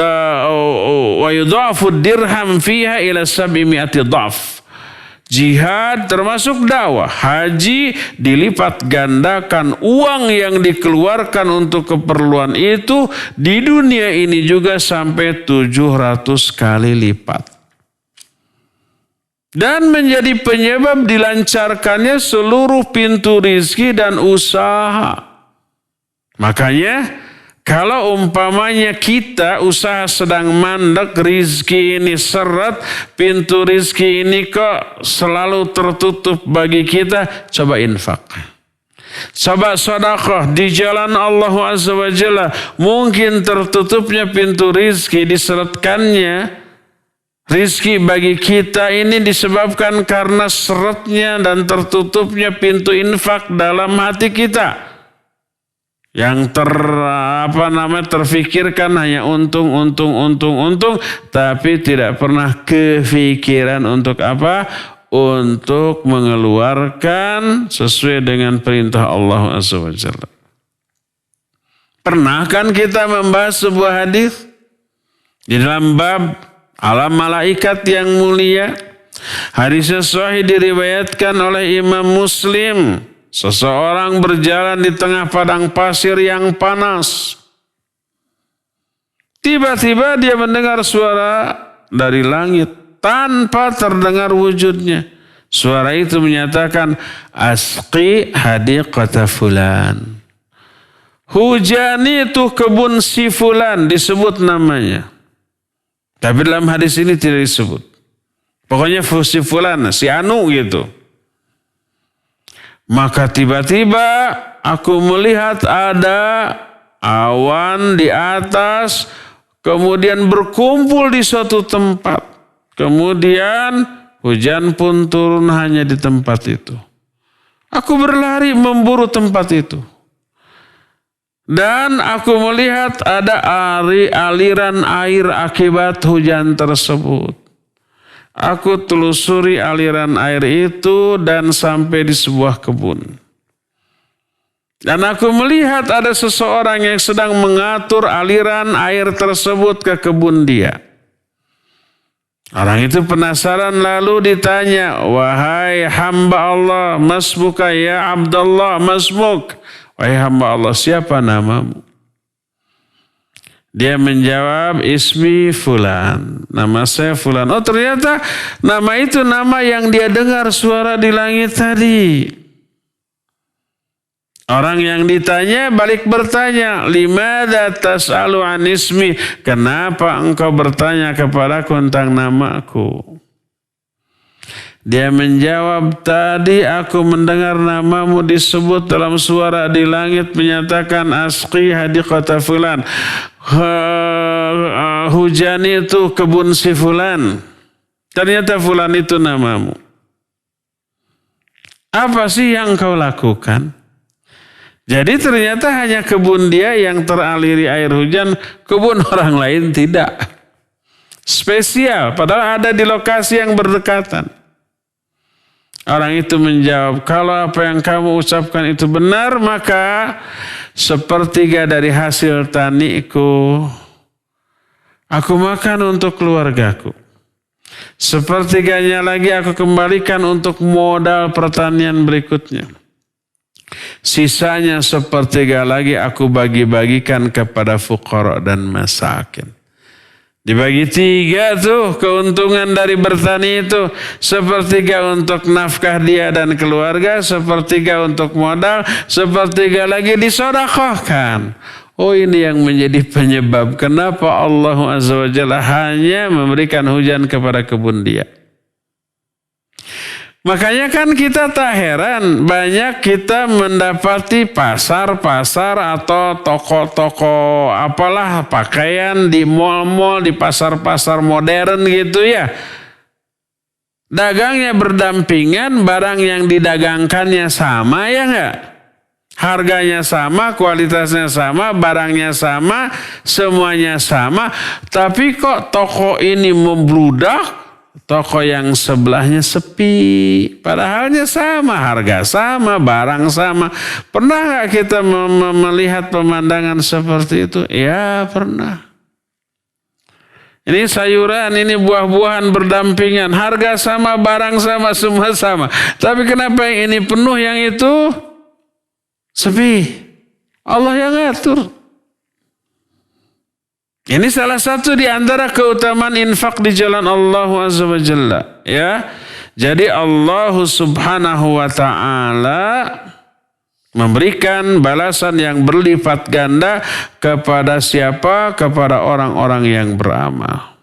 dirham fiha ila 700 dha'f. Jihad termasuk dakwah, haji dilipat gandakan uang yang dikeluarkan untuk keperluan itu di dunia ini juga sampai 700 kali lipat. Dan menjadi penyebab dilancarkannya seluruh pintu rizki dan usaha. Makanya kalau umpamanya kita usaha sedang mandek, rizki ini seret, pintu rizki ini kok selalu tertutup bagi kita, coba infak. Coba sedekah di jalan Allah Azza wa Jalla. Mungkin tertutupnya pintu rizki, diseretkannya rizki bagi kita ini disebabkan karena seretnya dan tertutupnya pintu infak dalam hati kita. Yang terfikirkan hanya untung, tapi tidak pernah kepikiran untuk apa? Untuk mengeluarkan sesuai dengan perintah Allah Azza wa Jalla. Pernah kan kita membahas sebuah hadis di dalam bab alam malaikat yang mulia. Hadisnya sahih diriwayatkan oleh Imam Muslim. Seseorang berjalan di tengah padang pasir yang panas. Tiba-tiba dia mendengar suara dari langit tanpa terdengar wujudnya. Suara itu menyatakan, asqi hadiqata fulan. Hujani itu kebun si fulan, disebut namanya. Tapi dalam hadis ini tidak disebut. Pokoknya si fulan, si anu gitu. Maka tiba-tiba aku melihat ada awan di atas, kemudian berkumpul di suatu tempat. Kemudian hujan pun turun hanya di tempat itu. Aku berlari memburu tempat itu. Dan aku melihat ada aliran air akibat hujan tersebut. Aku telusuri aliran air itu dan sampai di sebuah kebun. Dan aku melihat ada seseorang yang sedang mengatur aliran air tersebut ke kebun dia. Orang itu penasaran lalu ditanya, wahai hamba Allah, masmuka ya Abdullah, masmuk. Wahai hamba Allah, siapa namamu? Dia menjawab, ismi fulan, nama saya fulan. Oh ternyata nama itu nama yang dia dengar suara di langit tadi. Orang yang ditanya balik bertanya, limadza tas'alu an ismi? Kenapa engkau bertanya kepadaku tentang namaku? Dia menjawab, tadi aku mendengar namamu disebut dalam suara di langit menyatakan asqi hadiqata fulan. Hujan itu kebun si fulan. Ternyata fulan itu namamu. Apa sih yang kau lakukan? Jadi ternyata hanya kebun dia yang teraliri air hujan, kebun orang lain tidak. Spesial, padahal ada di lokasi yang berdekatan. Orang itu menjawab, kalau apa yang kamu ucapkan itu benar, maka sepertiga dari hasil taniku aku makan untuk keluargaku. Sepertiganya lagi aku kembalikan untuk modal pertanian berikutnya. Sisanya sepertiga lagi aku bagi-bagikan kepada fuqara dan masakin. Dibagi 3 tuh keuntungan dari bertani itu. Sepertiga untuk nafkah dia dan keluarga, sepertiga untuk modal, sepertiga lagi disedekahkan. Oh ini yang menjadi penyebab kenapa Allah Azza wa Jalla hanya memberikan hujan kepada kebun dia. Makanya kan kita tak heran banyak kita mendapati pasar-pasar atau toko-toko apalah pakaian di mal-mal, di pasar-pasar modern gitu ya. Dagangnya berdampingan, barang yang didagangkannya sama ya enggak? Harganya sama, kualitasnya sama, barangnya sama, semuanya sama. Tapi kok toko ini membludak? Toko yang sebelahnya sepi, padahalnya sama, harga sama, barang sama. Pernah gak kita melihat pemandangan seperti itu? Ya pernah. Ini sayuran, ini buah-buahan berdampingan, harga sama, barang sama, semua sama. Tapi kenapa yang ini penuh, yang itu sepi? Allah yang ngatur. Ini salah satu di antara keutamaan infak di jalan Allah Azza wa Jalla. Ya. Jadi Allah Subhanahu wa Ta'ala memberikan balasan yang berlipat ganda kepada siapa? Kepada orang-orang yang beramal.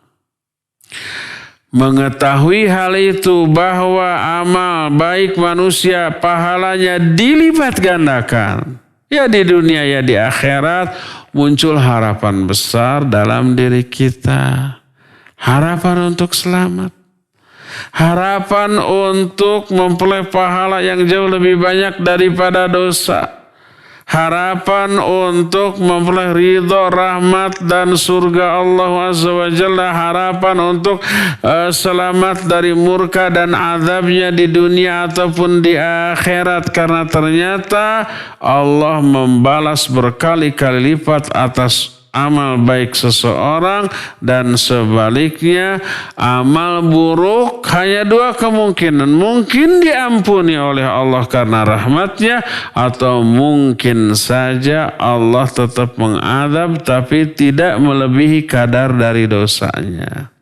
mengetahui hal itu bahwa amal baik manusia pahalanya dilipat gandakan. Ya di dunia ya di akhirat, muncul harapan besar dalam diri kita. Harapan untuk selamat. Harapan untuk memperoleh pahala yang jauh lebih banyak daripada dosa. Harapan untuk memperoleh ridho, rahmat dan surga Allah Azza wa Jalla. Harapan untuk selamat dari murka dan azabnya di dunia ataupun di akhirat. Karena ternyata Allah membalas berkali-kali lipat atas amal baik seseorang, dan sebaliknya amal buruk hanya dua kemungkinan. Mungkin diampuni oleh Allah karena rahmatnya, atau mungkin saja Allah tetap mengadab tapi tidak melebihi kadar dari dosanya.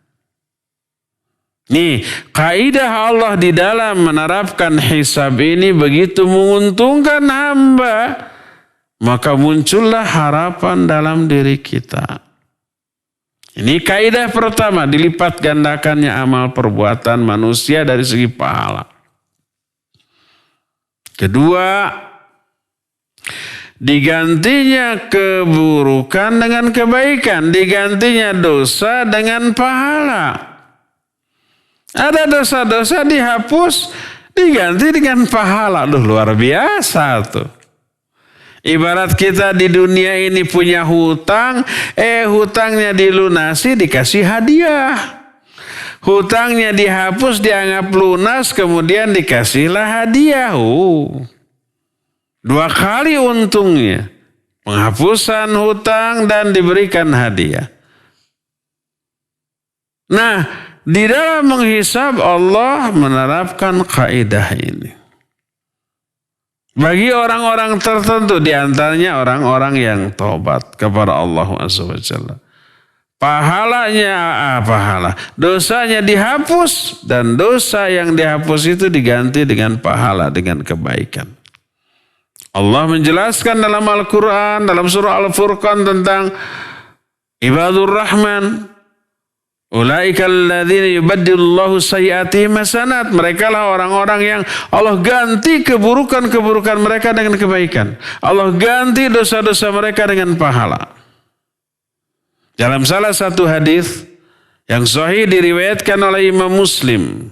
Nih, kaidah Allah di dalam menerapkan hisab ini begitu menguntungkan hamba. Maka muncullah harapan dalam diri kita. Ini kaidah pertama, dilipat gandakannya amal perbuatan manusia dari segi pahala. Kedua, digantinya keburukan dengan kebaikan, digantinya dosa dengan pahala. Ada dosa-dosa dihapus, diganti dengan pahala. Luar biasa tuh. Ibarat kita di dunia ini punya hutang, hutangnya dilunasi dikasih hadiah. Hutangnya dihapus dianggap lunas, kemudian dikasihlah hadiah. Dua kali untungnya. Penghapusan hutang dan diberikan hadiah. Nah, di dalam menghisab Allah menerapkan kaidah ini. Bagi orang-orang tertentu, diantaranya orang-orang yang taubat kepada Allah Azza wa Jalla. Pahalanya pahala. Dosanya dihapus, dan dosa yang dihapus itu diganti dengan pahala, dengan kebaikan. Allah menjelaskan dalam Al-Quran, dalam surah Al-Furqan tentang Ibadur Rahman. Ulaika alladzina yubaddilullahu sayyi'atihim hasanat. Mereka lah orang-orang yang Allah ganti keburukan-keburukan mereka dengan kebaikan. Allah ganti dosa-dosa mereka dengan pahala. Dalam salah satu hadis yang sahih diriwayatkan oleh Imam Muslim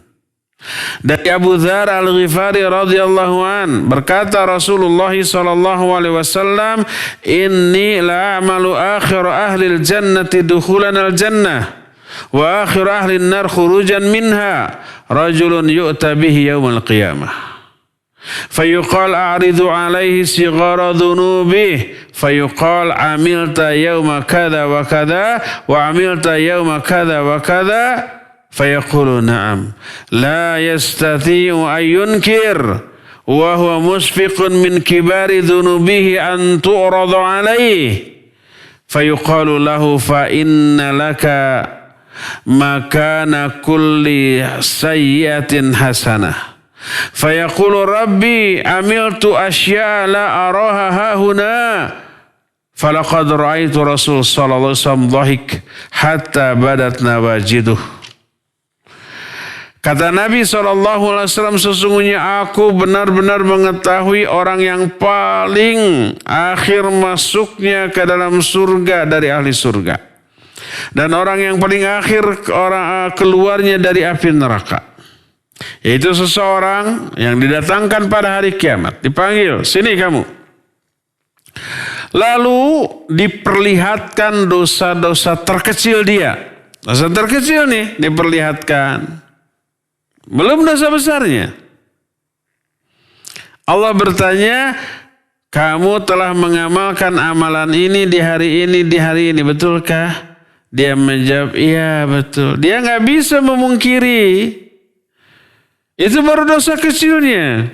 dari Abu Dzar Al-Ghifari radhiyallahu an, berkata Rasulullah sallallahu alaihi wasallam, "Inni la'amalu akhir ahli al-jannati dukhulan al-jannah. Wa akhir ahli an-nar khurujan minha rajulun yu'ta bihi yawmal qiyamah fayuqal a'ridu alaihi sighara dhunubihi fayuqal amilta yawma kadha wa kadha wa amilta yawma kadha wa kadha fayaqulu na'am la yastati'u an yunkir wa huwa musfiqun min kibari dhunubihi an tu'rada alaihi fayuqalu lahu fa inna laka makana kulli sayyiatin hasanah fayaqulu rabbi amiltu asya la araha hahuna falaqad ra'aitu rasul sallallahu alaihi wasallam dhahik hatta badat nawajiduh. Kata Nabi SAW, sesungguhnya aku benar-benar mengetahui orang yang paling akhir masuknya ke dalam surga dari ahli surga, dan orang yang paling akhir keluarnya dari api neraka, yaitu seseorang yang didatangkan pada hari kiamat, dipanggil, sini kamu. Lalu diperlihatkan dosa-dosa terkecil dia. Dosa terkecil nih diperlihatkan. Belum dosa besarnya. Allah bertanya, kamu telah mengamalkan amalan ini di hari ini, di hari ini, betulkah? Dia menjawab, iya betul. Dia nggak bisa memungkiri. Itu baru dosa kecilnya.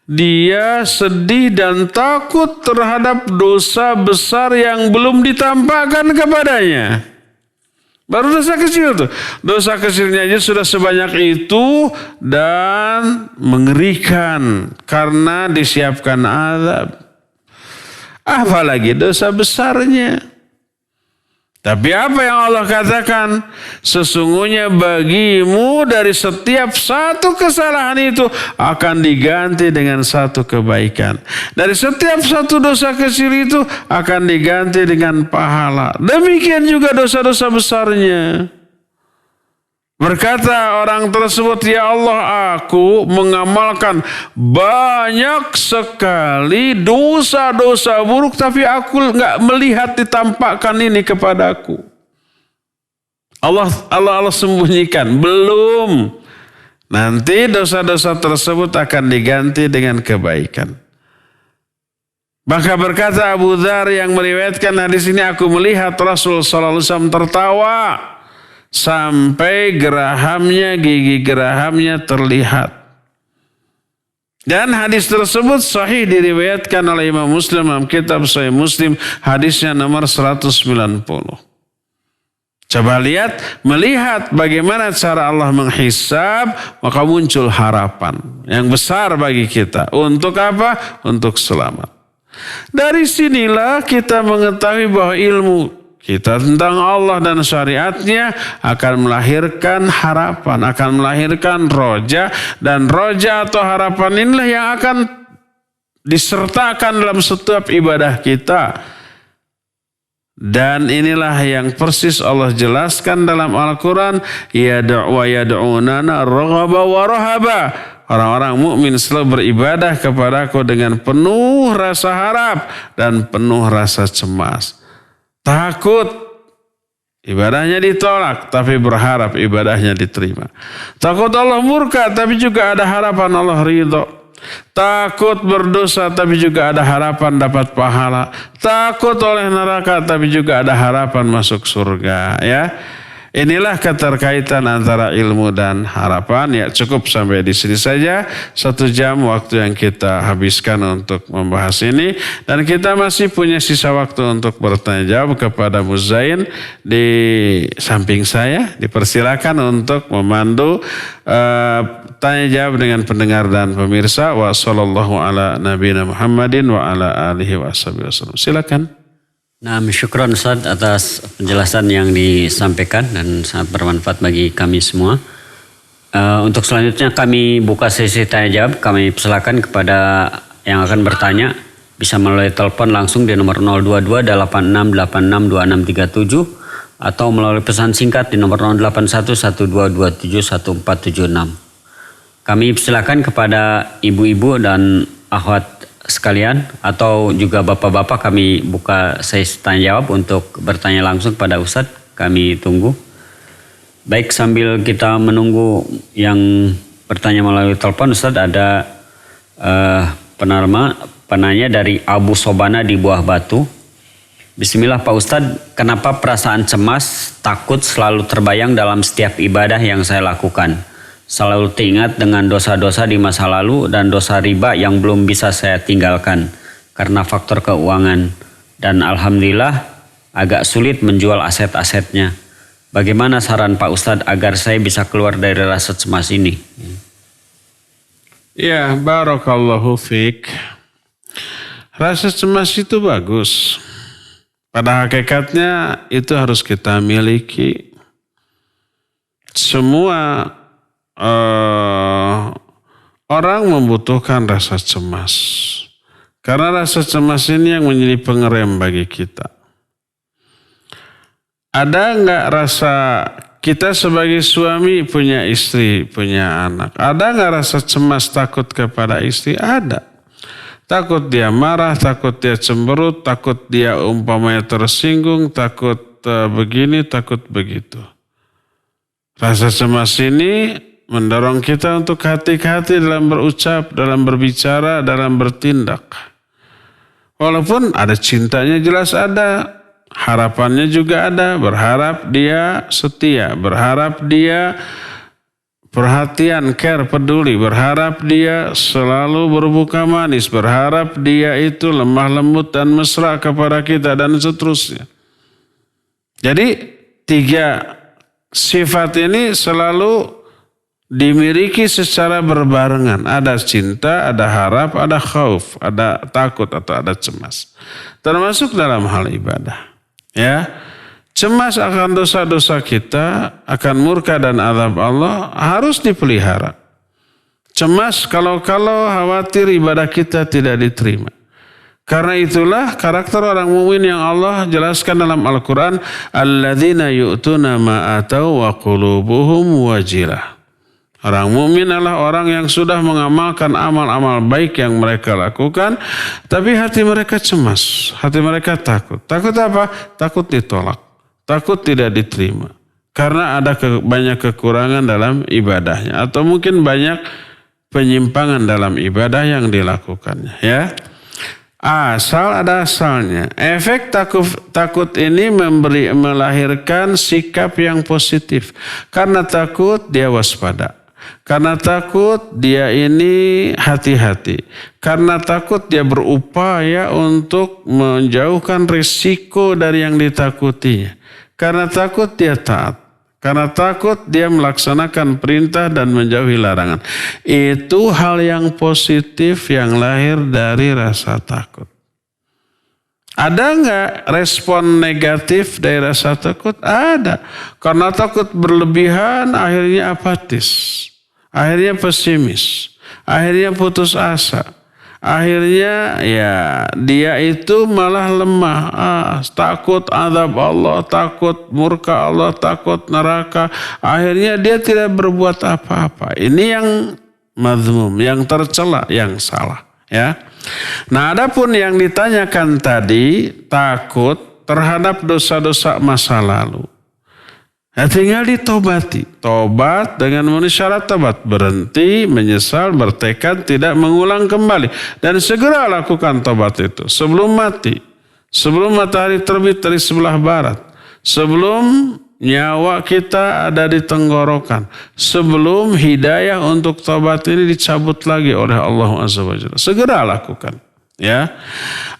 Dia sedih dan takut terhadap dosa besar yang belum ditampakkan kepadanya. Baru dosa kecil tuh. Dosa kecilnya aja sudah sebanyak itu dan mengerikan karena disiapkan azab. Apalagi dosa besarnya. Tapi apa yang Allah katakan? Sesungguhnya bagimu dari setiap satu kesalahan itu akan diganti dengan satu kebaikan. Dari setiap satu dosa kecil itu akan diganti dengan pahala. Demikian juga dosa-dosa besarnya. Berkata orang tersebut, ya Allah, aku mengamalkan banyak sekali dosa-dosa buruk, tapi aku nggak melihat ditampakkan ini kepadaku. Allah sembunyikan, belum. Nanti dosa-dosa tersebut akan diganti dengan kebaikan. Maka berkata Abu Dzar yang meriwayatkan hadis ini, aku melihat Rasul sallallahu alaihi wasallam tertawa sampai gigi gerahamnya terlihat. Dan hadis tersebut sahih diriwayatkan oleh Imam Muslim dalam kitab Sahih Muslim, hadisnya nomor 190. Coba melihat bagaimana cara Allah menghisab, maka muncul harapan yang besar bagi kita. Untuk apa? Untuk selamat. Dari sinilah kita mengetahui bahwa ilmu kita tentang Allah dan syariatnya akan melahirkan harapan, akan melahirkan roja, dan roja atau harapan inilah yang akan disertakan dalam setiap ibadah kita. Dan inilah yang persis Allah jelaskan dalam Al-Quran, yad'unana raghaba wa rahaba. Orang-orang mukmin selalu beribadah kepadaku dengan penuh rasa harap dan penuh rasa cemas. Takut ibadahnya ditolak, tapi berharap ibadahnya diterima. Takut Allah murka, tapi juga ada harapan Allah ridho. Takut berdosa, tapi juga ada harapan dapat pahala. Takut oleh neraka, tapi juga ada harapan masuk surga. Ya, inilah keterkaitan antara ilmu dan harapan. Ya, cukup sampai di sini saja. 1 jam waktu yang kita habiskan untuk membahas ini. Dan kita masih punya sisa waktu untuk bertanya jawab kepada Muzain di samping saya. Dipersilakan untuk memandu tanya jawab dengan pendengar dan pemirsa. Wa sallallahu ala nabiyina Muhammadin wa ala alihi wa wasallam. Silakan. Nah, syukron Ustaz atas penjelasan yang disampaikan dan sangat bermanfaat bagi kami semua. Untuk selanjutnya kami buka sesi tanya jawab. Kami persilakan kepada yang akan bertanya bisa melalui telepon langsung di nomor 022 86862637 atau melalui pesan singkat di nomor 081122714776. Kami persilakan kepada ibu-ibu dan akhwat sekalian atau juga bapak-bapak, kami buka sesi tanya jawab untuk bertanya langsung pada Ustadz. Kami tunggu. Baik, sambil kita menunggu yang bertanya melalui telepon, Ustadz, ada penanya dari Abu Sobana di Buah Batu. Bismillah Pak Ustadz, kenapa perasaan cemas, takut selalu terbayang dalam setiap ibadah yang saya lakukan? Selalu teringat dengan dosa-dosa di masa lalu dan dosa riba yang belum bisa saya tinggalkan karena faktor keuangan. Dan alhamdulillah agak sulit menjual aset-asetnya. Bagaimana saran Pak Ustadz agar saya bisa keluar dari rasa cemas ini? Ya, barakallahu fiik. Rasa cemas itu bagus. Pada hakikatnya itu harus kita miliki. Semua orang membutuhkan rasa cemas. Karena rasa cemas ini yang menjadi pengerem bagi kita. Ada nggak rasa kita sebagai suami punya istri, punya anak? Ada nggak rasa cemas, takut kepada istri? Ada. Takut dia marah, takut dia cemberut, takut dia umpamanya tersinggung, takut begini, takut begitu. Rasa cemas ini mendorong kita untuk hati-hati dalam berucap, dalam berbicara, dalam bertindak. Walaupun ada cintanya jelas ada, harapannya juga ada, berharap dia setia, berharap dia perhatian, care, peduli, berharap dia selalu berbuka manis, berharap dia itu lemah lembut dan mesra kepada kita dan seterusnya. Jadi 3 sifat ini selalu dimiliki secara berbarengan. Ada cinta, ada harap, ada khauf, ada takut atau ada cemas. Termasuk dalam hal ibadah. Ya, cemas akan dosa-dosa kita, akan murka dan azab Allah harus dipelihara. Cemas kalau-kalau khawatir ibadah kita tidak diterima. Karena itulah karakter orang mukmin yang Allah jelaskan dalam Al-Quran, alladzina yu'tuna ma atau wa qulubuhum wajilah. Orang mukmin adalah orang yang sudah mengamalkan amal-amal baik yang mereka lakukan, tapi hati mereka cemas, hati mereka takut. Takut apa? Takut ditolak, takut tidak diterima. Karena ada banyak kekurangan dalam ibadahnya, atau mungkin banyak penyimpangan dalam ibadah yang dilakukannya. Ya, asal ada asalnya. Efek takut ini melahirkan sikap yang positif. Karena takut dia waspada. Karena takut dia ini hati-hati. Karena takut dia berupaya untuk menjauhkan risiko dari yang ditakutinya. Karena takut dia taat. Karena takut dia melaksanakan perintah dan menjauhi larangan. Itu hal yang positif yang lahir dari rasa takut. Ada enggak respon negatif dari rasa takut? Ada. Karena takut berlebihan akhirnya apatis. Akhirnya pesimis. Akhirnya putus asa. Akhirnya ya dia itu malah lemah. Takut azab Allah, takut murka Allah, takut neraka. Akhirnya dia tidak berbuat apa-apa. Ini yang mazmum, yang tercela, yang salah. Ya. Nah, adapun yang ditanyakan tadi, takut terhadap dosa-dosa masa lalu. Ya, tinggal ditobati. Tobat dengan memenuhi syarat tobat. Berhenti, menyesal, bertekad, tidak mengulang kembali. Dan segera lakukan tobat itu. Sebelum mati. Sebelum matahari terbit dari sebelah barat. Sebelum nyawa kita ada di tenggorokan. Sebelum hidayah untuk tobat ini dicabut lagi oleh Allah Azza wa Jalla. Segera lakukan. Ya.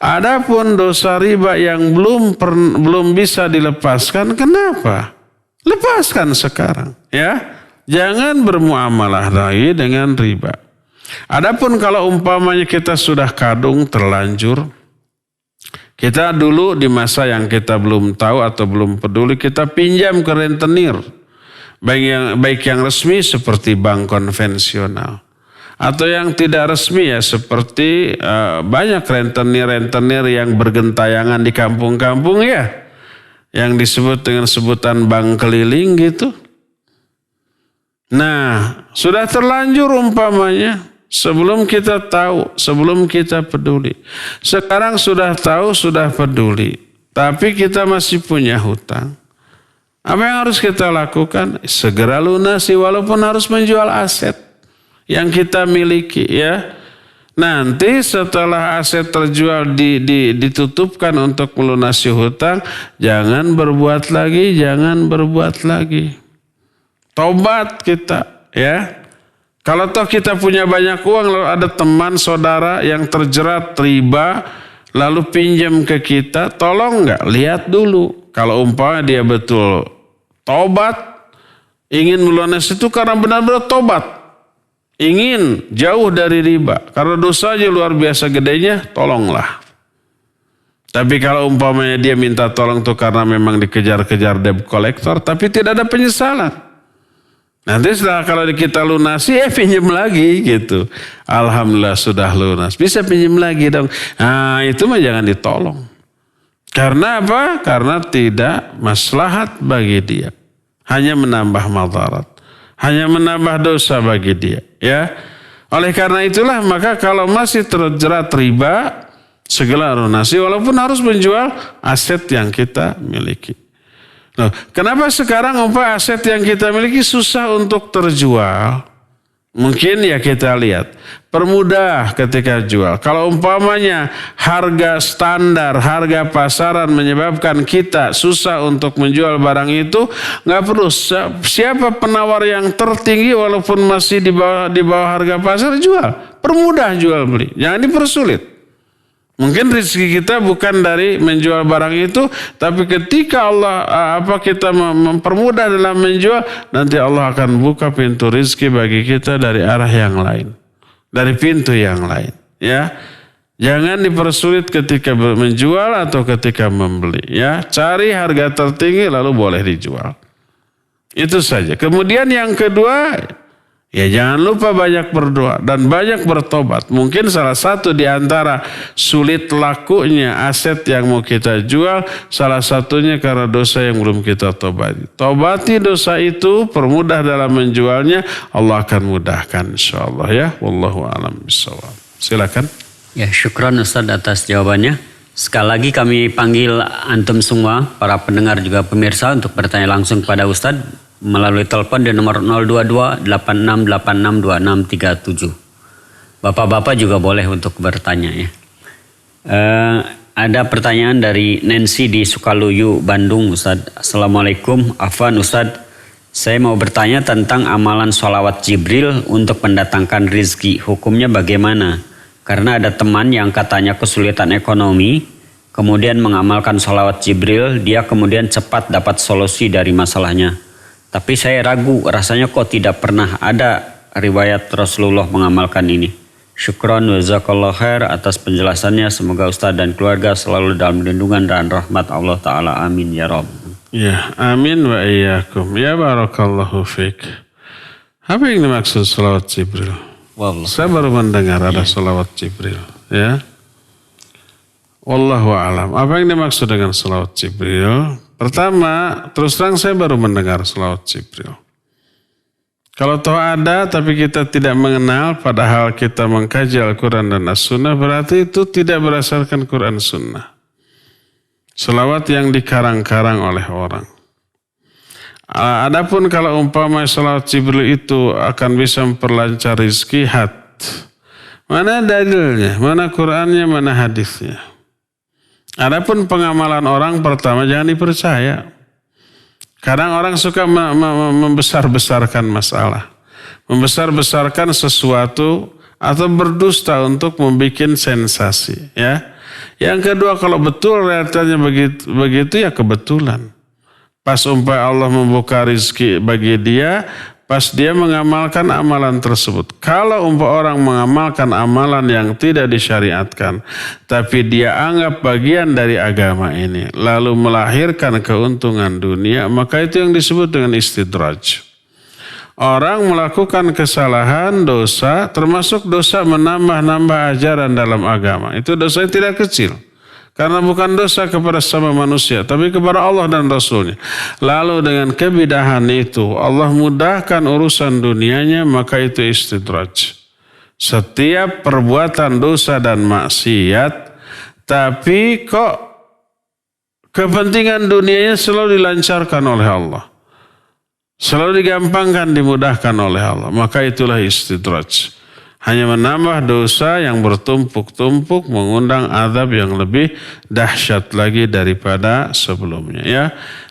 Adapun dosa riba yang belum bisa dilepaskan, kenapa? Lepaskan sekarang, ya. Jangan bermuamalah lagi dengan riba. Adapun kalau umpamanya kita sudah kadung terlanjur, kita dulu di masa yang kita belum tahu atau belum peduli, kita pinjam ke rentenir. Baik yang resmi seperti bank konvensional. Atau yang tidak resmi ya seperti banyak rentenir-rentenir yang bergentayangan di kampung-kampung ya. Yang disebut dengan sebutan bank keliling gitu. Nah, sudah terlanjur umpamanya. Sebelum kita tahu, sebelum kita peduli. Sekarang sudah tahu, sudah peduli. Tapi kita masih punya hutang. Apa yang harus kita lakukan? Segera lunasi walaupun harus menjual aset yang kita miliki ya. Nanti setelah aset terjual ditutupkan untuk melunasi hutang, jangan berbuat lagi. Tobat kita ya. Kalau toh kita punya banyak uang lalu ada teman saudara yang terjerat riba lalu pinjam ke kita, tolong enggak lihat dulu. Kalau umpamanya dia betul tobat, ingin melunasi itu karena benar-benar tobat. Ingin jauh dari riba. Karena dosanya luar biasa gedenya, tolonglah. Tapi kalau umpamanya dia minta tolong tuh karena memang dikejar-kejar debt collector, tapi tidak ada penyesalan. Nanti setelah kalau kita lunasi, pinjam lagi gitu. Alhamdulillah sudah lunas. Bisa pinjam lagi dong. Nah itu mah jangan ditolong. Karena apa? Karena tidak maslahat bagi dia. Hanya menambah madarat. Hanya menambah dosa bagi dia. Ya, oleh karena itulah maka kalau masih terjerat riba, segera lunasi walaupun harus menjual aset yang kita miliki. Loh, kenapa sekarang aset yang kita miliki susah untuk terjual? Mungkin ya kita lihat, permudah ketika jual. Kalau umpamanya harga standar, harga pasaran menyebabkan kita susah untuk menjual barang itu, nggak perlu. Siapa penawar yang tertinggi walaupun masih di bawah harga pasar jual. Permudah jual beli, jangan dipersulit. Mungkin rezeki kita bukan dari menjual barang itu, tapi ketika kita mempermudah dalam menjual, nanti Allah akan buka pintu rezeki bagi kita dari arah yang lain, dari pintu yang lain. Ya, Jangan dipersulit ketika menjual atau ketika membeli. Ya, cari harga tertinggi lalu boleh dijual. Itu saja. Kemudian yang kedua, ya jangan lupa banyak berdoa dan banyak bertobat. Mungkin salah satu di antara sulit lakunya aset yang mau kita jual, salah satunya karena dosa yang belum kita tobati. Tobati dosa itu, permudah dalam menjualnya, Allah akan mudahkan insyaallah ya. Wallahu a'lam bishawab. Silakan. Ya, syukran Ustaz atas jawabannya. Sekali lagi kami panggil antum semua, para pendengar juga pemirsa untuk bertanya langsung kepada Ustaz melalui telepon di nomor 022 8686 2637. Bapak-bapak juga boleh untuk bertanya ya. Ada pertanyaan dari Nancy di Sukaluyu, Bandung, Ustaz. Assalamualaikum, Afwan Ustaz. Saya mau bertanya tentang amalan sholawat Jibril untuk mendatangkan rizki. Hukumnya bagaimana? Karena ada teman yang katanya kesulitan ekonomi, kemudian mengamalkan sholawat Jibril, dia kemudian cepat dapat solusi dari masalahnya. Tapi saya ragu, rasanya kok tidak pernah ada riwayat Rasulullah mengamalkan ini. Syukron wa jazakallahu khair atas penjelasannya. Semoga Ustaz dan keluarga selalu dalam lindungan dan rahmat Allah Ta'ala. Amin ya Rabb. Ya, amin wa iyyakum. Ya barakallahu fiik. Apa yang dimaksud sholawat Jibril? Wallah. Saya baru mendengar ada sholawat Jibril. Ya. Wallahu a'lam. Apa yang dimaksud dengan sholawat Jibril? Pertama, terus terang saya baru mendengar sholawat Jibril. Kalau toh ada tapi kita tidak mengenal padahal kita mengkaji Al-Quran dan As-Sunnah, berarti itu tidak berdasarkan Quran Sunnah. Sholawat yang dikarang-karang oleh orang. Adapun kalau umpama sholawat Jibril itu akan bisa memperlancar rizki, mana dalilnya, mana Qurannya, mana hadisnya. Adapun pengamalan orang pertama jangan dipercaya. Kadang orang suka membesar-besarkan masalah. Membesar-besarkan sesuatu atau berdusta untuk membuat sensasi. Ya. Yang kedua, kalau betul realitanya begitu ya kebetulan. Pas Allah membuka rizki bagi dia, pas dia mengamalkan amalan tersebut. Kalau orang mengamalkan amalan yang tidak disyariatkan, tapi dia anggap bagian dari agama ini, lalu melahirkan keuntungan dunia, maka itu yang disebut dengan istidraj. Orang melakukan kesalahan, dosa, termasuk dosa menambah-nambah ajaran dalam agama. Itu dosa yang tidak kecil. Karena bukan dosa kepada sama manusia, tapi kepada Allah dan Rasulnya. Lalu dengan kebidahan itu, Allah mudahkan urusan dunianya, maka itu istidraj. Setiap perbuatan dosa dan maksiat, tapi kok kepentingan dunianya selalu dilancarkan oleh Allah. Selalu digampangkan, dimudahkan oleh Allah. Maka itulah istidraj. Hanya menambah dosa yang bertumpuk-tumpuk, mengundang azab yang lebih dahsyat lagi daripada sebelumnya. Ya,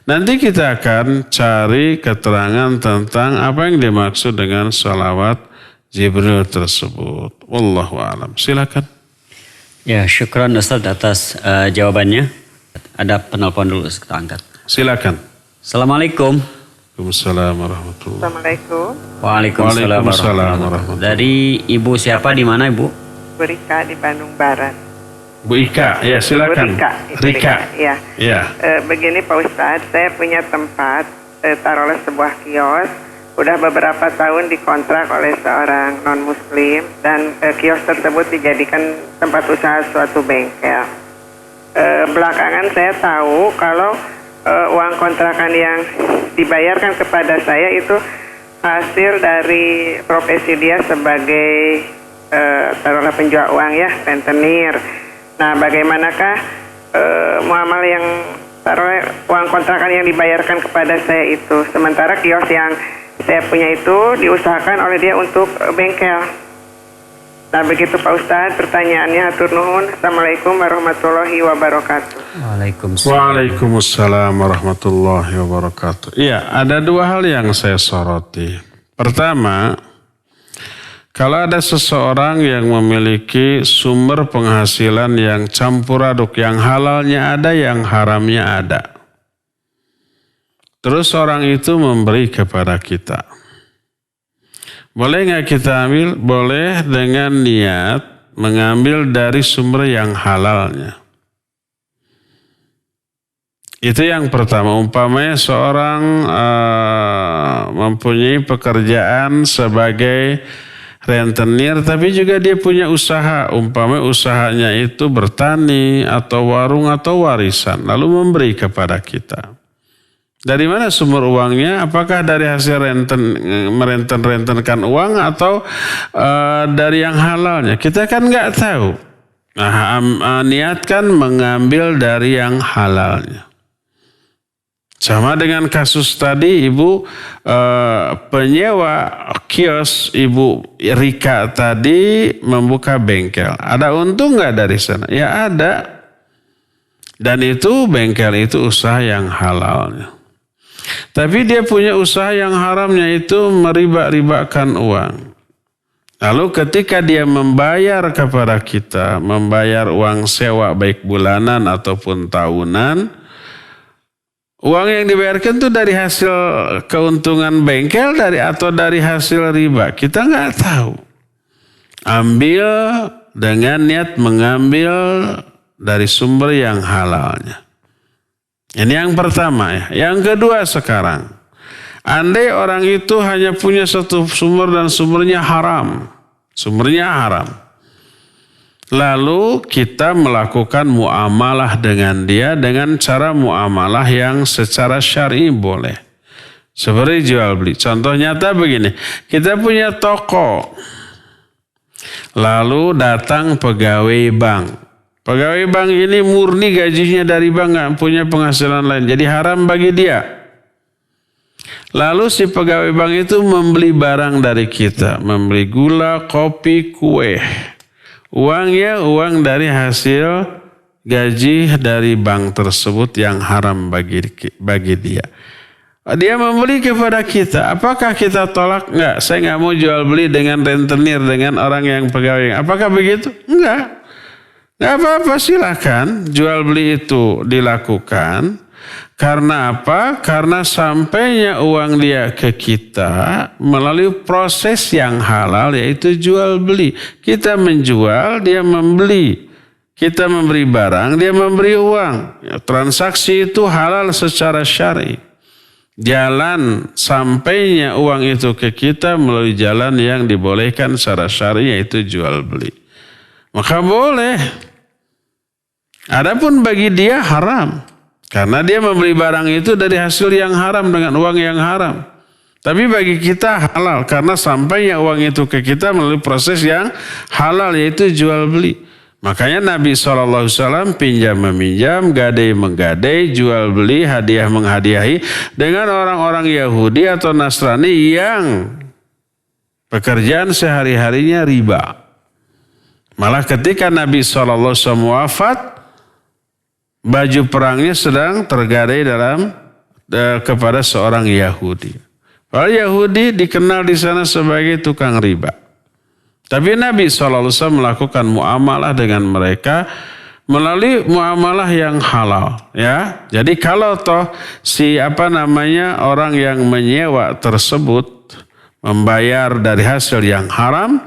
nanti kita akan cari keterangan tentang apa yang dimaksud dengan sholawat Jibril tersebut. Wallahu a'lam. Silakan. Ya, syukran Ustaz atas jawabannya. Ada penelpon dulu, kita angkat. Silakan. Assalamualaikum. Waalaikumsalam warahmatullahi. Assalamualaikum. Waalaikumsalam warahmatullahi. Dari Ibu siapa, di mana Ibu? Bu Rika di Bandung Barat. Bu Ika, ya silakan. Bu Rika. Ya. Ya. Begini Pak Ustadz, saya punya tempat, taruhlah sebuah kios. Udah beberapa tahun dikontrak oleh seorang non-muslim dan kios tersebut dijadikan tempat usaha suatu bengkel. Belakangan saya tahu kalau uang kontrakan yang dibayarkan kepada saya itu hasil dari profesi dia sebagai taruhlah penjual uang ya, rentenir. Nah, bagaimanakah muamal yang taruhlah uang kontrakan yang dibayarkan kepada saya itu, sementara kios yang saya punya itu diusahakan oleh dia untuk bengkel. Nah, begitu Pak Ustadz, pertanyaannya hatur nuhun. Assalamualaikum warahmatullahi wabarakatuh. Waalaikumsalam warahmatullahi wabarakatuh. Iya, ada dua hal yang saya soroti. Pertama, kalau ada seseorang yang memiliki sumber penghasilan yang campur aduk, yang halalnya ada, yang haramnya ada. Terus orang itu memberi kepada kita. Boleh nggak kita ambil? Boleh dengan niat mengambil dari sumber yang halalnya. Itu yang pertama. Umpamanya seorang mempunyai pekerjaan sebagai rentenir, tapi juga dia punya usaha. Umpamanya usahanya itu bertani atau warung atau warisan, lalu memberi kepada kita. Dari mana sumber uangnya? Apakah dari hasil merenten-rentenkan uang atau dari yang halalnya? Kita kan nggak tahu. Nah, niatkan mengambil dari yang halalnya. Sama dengan kasus tadi ibu penyewa kios, ibu Rika tadi membuka bengkel. Ada untung nggak dari sana? Ya ada. Dan itu bengkel itu usaha yang halalnya. Tapi dia punya usaha yang haramnya itu meriba-ribakan uang. Lalu ketika dia membayar kepada kita, membayar uang sewa baik bulanan ataupun tahunan, uang yang dibayarkan itu dari hasil keuntungan bengkel atau dari hasil riba. Kita nggak tahu. Ambil dengan niat mengambil dari sumber yang halalnya. Ini yang pertama ya. Yang kedua sekarang. Andai orang itu hanya punya satu sumber dan sumbernya haram. Sumbernya haram. Lalu kita melakukan muamalah dengan dia dengan cara muamalah yang secara syar'i boleh. Seperti jual beli. Contoh nyata begini. Kita punya toko. Lalu datang pegawai bank. Pegawai bank ini murni gajinya dari bank, nggak punya penghasilan lain. Jadi haram bagi dia. Lalu si pegawai bank itu membeli barang dari kita. Membeli gula, kopi, kue. Uangnya uang dari hasil gaji dari bank tersebut yang haram bagi dia. Dia membeli kepada kita. Apakah kita tolak? Enggak, saya nggak mau jual beli dengan rentenir, dengan orang yang pegawai. Apakah begitu? Enggak. Enggak apa-apa, silakan jual beli itu dilakukan. Karena apa? Karena sampainya uang dia ke kita melalui proses yang halal, yaitu jual beli. Kita menjual, dia membeli. Kita memberi barang, dia memberi uang. Transaksi itu halal secara syar'i. Jalan sampainya uang itu ke kita melalui jalan yang dibolehkan secara syar'i, yaitu jual beli. Maka boleh. Adapun bagi dia haram. Karena dia membeli barang itu dari hasil yang haram dengan uang yang haram. Tapi bagi kita halal. Karena sampainya uang itu ke kita melalui proses yang halal, yaitu jual beli. Makanya Nabi SAW pinjam-meminjam, gadai-menggadai, jual beli, hadiah menghadiahi dengan orang-orang Yahudi atau Nasrani yang pekerjaan sehari-harinya riba. Malah ketika Nabi SAW wafat, baju perangnya sedang tergadai kepada seorang Yahudi. Orang Yahudi dikenal di sana sebagai tukang riba. Tapi Nabi SAW melakukan muamalah dengan mereka melalui muamalah yang halal. Ya, jadi kalau toh orang yang menyewa tersebut membayar dari hasil yang haram,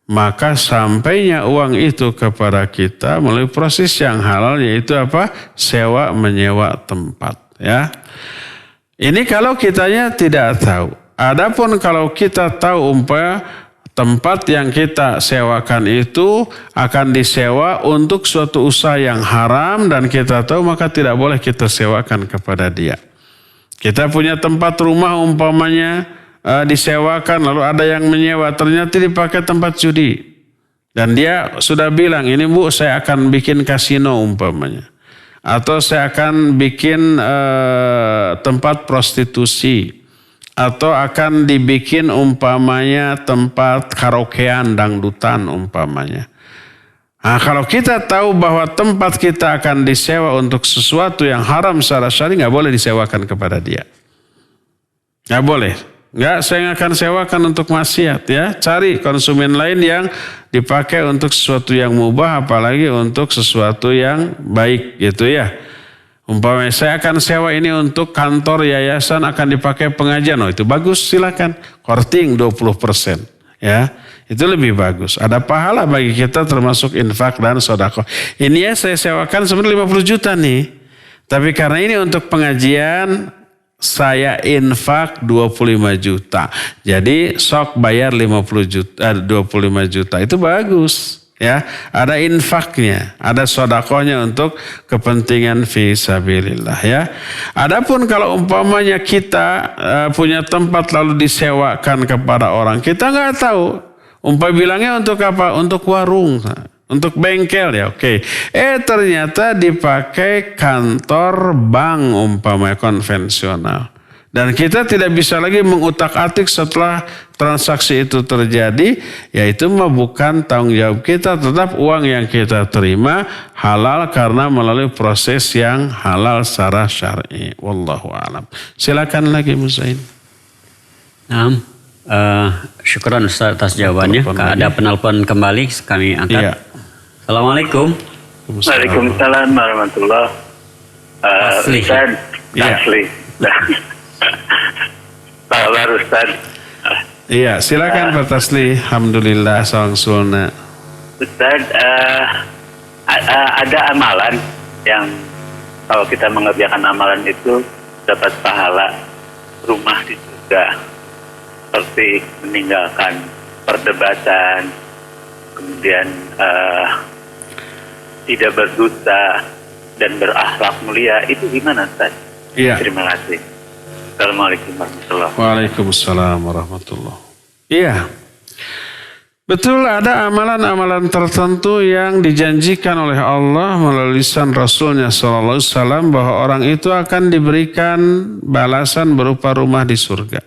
maka sampainya uang itu kepada kita melalui proses yang halal, yaitu apa? Sewa menyewa tempat. Ya, ini kalau kitanya tidak tahu. Adapun kalau kita tahu tempat yang kita sewakan itu akan disewa untuk suatu usaha yang haram dan kita tahu, maka tidak boleh kita sewakan kepada dia. Kita punya tempat rumah umpamanya disewakan, lalu ada yang menyewa, ternyata dipakai tempat judi. Dan dia sudah bilang, ini Bu, saya akan bikin kasino umpamanya. Atau saya akan bikin tempat prostitusi. Atau akan dibikin umpamanya tempat karaokean, dangdutan umpamanya. Nah, kalau kita tahu bahwa tempat kita akan disewa untuk sesuatu yang haram secara syar'i, nggak boleh disewakan kepada dia. Nggak boleh. Enggak, saya akan sewakan untuk maksiat ya. Cari konsumen lain yang dipakai untuk sesuatu yang mubah, apalagi untuk sesuatu yang baik gitu ya. Umpamanya saya akan sewa ini untuk kantor yayasan, akan dipakai pengajian. Oh itu bagus, silakan. Korting 20%. Ya, itu lebih bagus. Ada pahala bagi kita termasuk infak dan sedekah. Ini ya saya sewakan sebenarnya 50 juta nih. Tapi karena ini untuk pengajian saya infak 25 juta. Jadi sok bayar 50 juta, 25 juta. Itu bagus. Ya, ada infaknya, ada sedekahnya untuk kepentingan fisabilillah ya. Adapun kalau umpamanya kita punya tempat lalu disewakan kepada orang, kita nggak tahu. Bilangnya untuk apa? Untuk warung, untuk bengkel ya, oke. Ternyata dipakai kantor bank umpamanya konvensional. Dan kita tidak bisa lagi mengutak-atik setelah transaksi itu terjadi. Yaitu bukan tanggung jawab kita. Tetap uang yang kita terima halal karena melalui proses yang halal secara syar'i. Wallahu a'lam. Silakan lagi Musain. Nah, syukuran Ustaz atas jawabannya. Ada penelpon kembali, kami angkat. Iya. Assalamualaikum. Waalaikumsalam warahmatullahi wabarakatuh. Asli. Pak Ustaz. Iya, silakan Pak Tasli. Alhamdulillah sang sulna. Ustaz, ada amalan yang kalau kita mengerjakan amalan itu dapat pahala rumah di surga. Seperti meninggalkan perdebatan, kemudian tidak berdusta dan berakhlak mulia. Itu gimana Ustaz? Iya. Terima kasih. Assalamualaikum warahmatullahi wabarakatuh. Waalaikumsalam warahmatullahi. Iya. Betul, ada amalan-amalan tertentu yang dijanjikan oleh Allah melalui lisan Rasulnya SAW bahwa orang itu akan diberikan balasan berupa rumah di surga.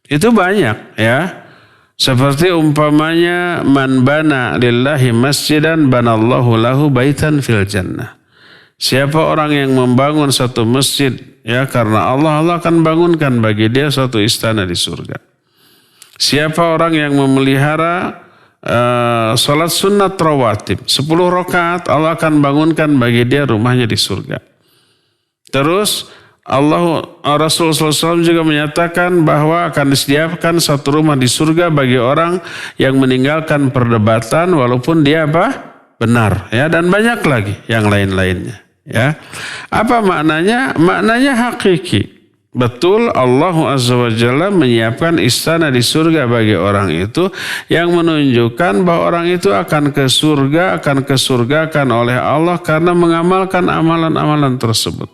Itu banyak ya. Seperti umpamanya man bana lillahi masjidan banallahu lahu baitan fil jannah. Siapa orang yang membangun satu masjid ya karena Allah akan bangunkan bagi dia suatu istana di surga. Siapa orang yang memelihara salat sunat rawatib 10 rakaat, Allah akan bangunkan bagi dia rumahnya di surga. Terus Rasulullah SAW juga menyatakan bahwa akan disediakan satu rumah di surga bagi orang yang meninggalkan perdebatan walaupun dia benar ya, dan banyak lagi yang lain-lainnya ya. Apa maknanya? Maknanya hakiki. Betul, Allah Azza wa Jalla menyiapkan istana di surga bagi orang itu yang menunjukkan bahwa orang itu akan ke surga, akan kesurgakan oleh Allah karena mengamalkan amalan-amalan tersebut.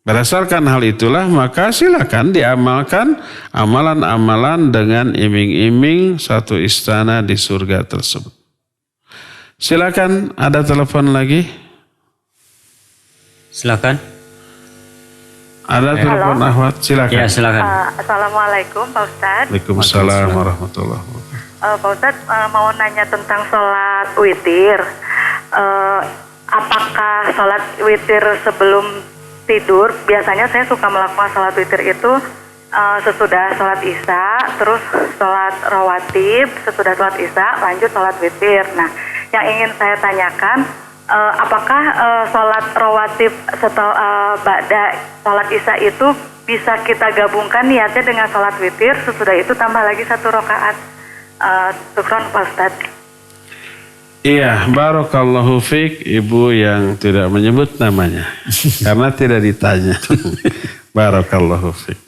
Berdasarkan hal itulah maka silakan diamalkan amalan-amalan dengan iming-iming satu istana di surga tersebut. Silakan, ada telepon lagi? Silakan. Ada telepon Ahwat, silakan. Ya, silakan. Assalamualaikum Pak Ustadz. Waalaikumsalam warahmatullahi wabarakatuh. Pak Ustadz mau nanya tentang sholat witir. Apakah sholat witir sebelum tidur? Biasanya saya suka melakukan sholat witir itu sesudah sholat isya, terus sholat rawatib, sesudah sholat isya lanjut sholat witir. Nah, yang ingin saya tanyakan, apakah sholat rawatib setelah ba'da sholat isya itu bisa kita gabungkan niatnya dengan sholat witir, sesudah itu tambah lagi 1 rakaat? Syukran Pak Ustadz. Iya, barakallahu fiik, ibu yang tidak menyebut namanya karena tidak ditanya. Barakallahu fiik.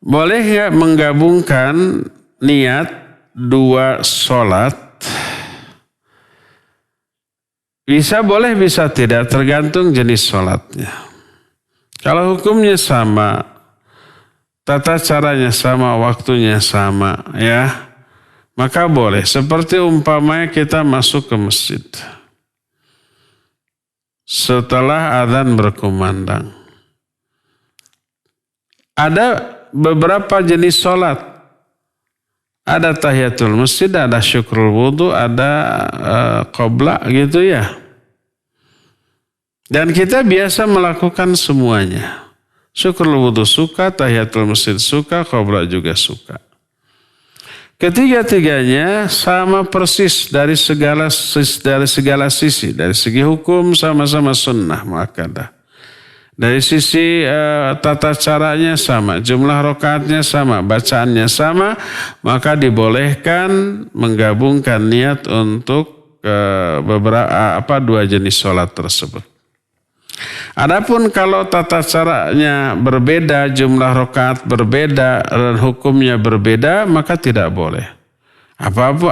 Boleh nggak menggabungkan niat 2 sholat? Bisa boleh, bisa tidak, tergantung jenis sholatnya. Kalau hukumnya sama, tata caranya sama, waktunya sama ya, maka boleh. Seperti umpamanya kita masuk ke masjid setelah adzan berkumandang. Ada beberapa jenis sholat. Ada tahiyatul masjid, ada syukrul wudu, ada qobla gitu ya. Dan kita biasa melakukan semuanya. Syukrul wudu suka, tahiyatul masjid suka, qobla juga suka. Ketiga-tiganya sama persis dari segala sisi. Dari segi hukum sama-sama sunnah muakkadah. Dari sisi tata caranya sama, jumlah rakaatnya sama, bacaannya sama, maka dibolehkan menggabungkan niat untuk dua jenis sholat tersebut. Adapun kalau tata caranya berbeda, jumlah rakaat berbeda dan hukumnya berbeda, maka tidak boleh.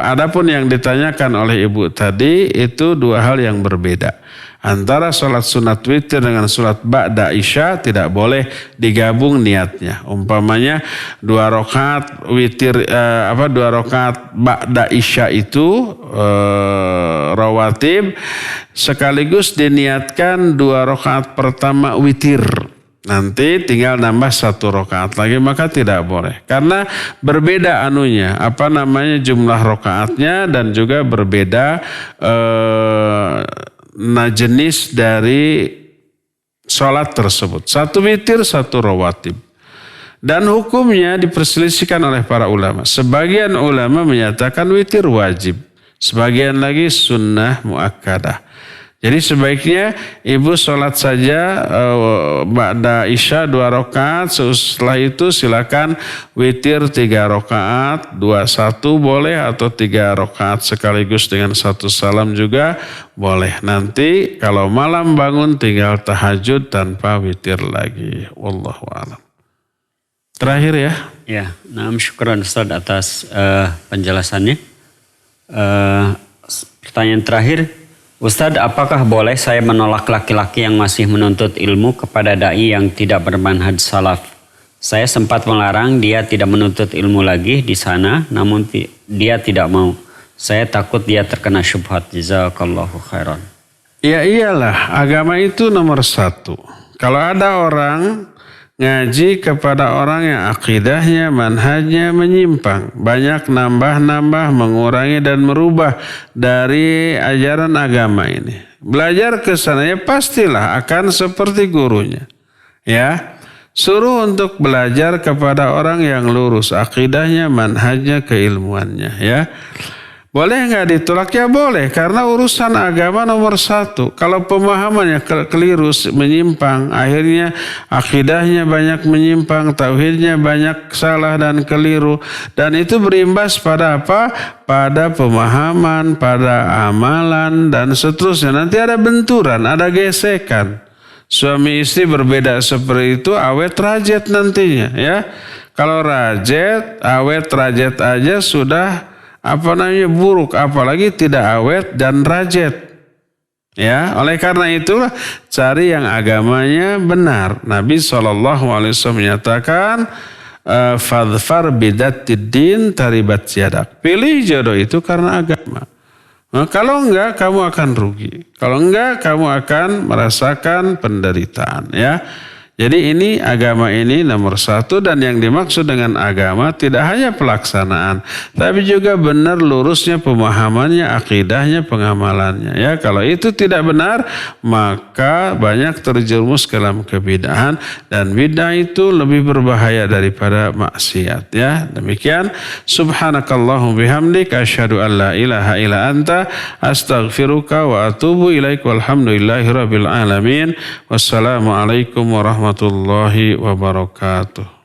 Adapun yang ditanyakan oleh ibu tadi itu dua hal yang berbeda. Antara sholat sunat witir dengan sholat ba'da isya tidak boleh digabung niatnya. Umpamanya 2 rakaat witir, 2 rakaat ba'da isya itu rawatib sekaligus diniatkan 2 rakaat pertama witir. Nanti tinggal nambah 1 rakaat lagi, maka tidak boleh. Karena berbeda jumlah rakaatnya dan juga berbeda jenis dari sholat tersebut. 1 witir, 1 rawatib. Dan hukumnya diperselisihkan oleh para ulama. Sebagian ulama menyatakan witir wajib. Sebagian lagi sunnah muakkadah. Jadi sebaiknya ibu sholat saja ba'da isya 2 rakaat, setelah itu silakan witir 3 rakaat, 2-1 boleh, atau 3 rakaat sekaligus dengan 1 salam juga boleh. Nanti kalau malam bangun tinggal tahajud tanpa witir lagi. Wallahu a'lam. Terakhir ya. Ya, syukran Ustaz atas penjelasannya. Pertanyaan terakhir. Ustadz, apakah boleh saya menolak laki-laki yang masih menuntut ilmu kepada dai yang tidak bermanhaj salaf? Saya sempat melarang dia tidak menuntut ilmu lagi di sana, namun dia tidak mau. Saya takut dia terkena syubhat. Jazakallahu khairan. Ya iyalah, agama itu nomor 1. Kalau ada orang ngaji kepada orang yang akidahnya, manhajnya menyimpang, banyak nambah-nambah, mengurangi dan merubah dari ajaran agama ini. Belajar ke sana ya pastilah akan seperti gurunya. Ya, suruh untuk belajar kepada orang yang lurus akidahnya, manhajnya, keilmuannya. Ya, boleh nggak ditolak? Ya boleh, karena urusan agama nomor 1. Kalau pemahamannya keliru, menyimpang, akhirnya akidahnya banyak menyimpang, tauhidnya banyak salah dan keliru, dan itu berimbas pada apa? Pada pemahaman, pada amalan dan seterusnya. Nanti ada benturan, ada gesekan. Suami istri berbeda seperti itu, awet rajet nantinya. Ya, kalau rajet, awet rajet aja sudah buruk, apalagi tidak awet dan rajet. Ya, oleh karena itulah cari yang agamanya benar. Nabi SAW menyatakan, fadfar bidatid din taribat yadak. Pilih jodoh itu karena agama. Nah, kalau enggak kamu akan rugi. Kalau enggak kamu akan merasakan penderitaan. Ya. Jadi ini agama ini nomor 1, dan yang dimaksud dengan agama tidak hanya pelaksanaan, tapi juga benar lurusnya pemahamannya, akidahnya, pengamalannya. Ya, kalau itu tidak benar, maka banyak terjerumus ke dalam kebid'ahan, dan bid'ah itu lebih berbahaya daripada maksiat. Ya, demikian. Subhanakallahumma bihamdik asyhadu an la ilaha illa anta astaghfiruka wa atubu ilaik. Walhamdulillahirabbil alamin. Wassalamualaikum warahmatullahi wabarakatuh.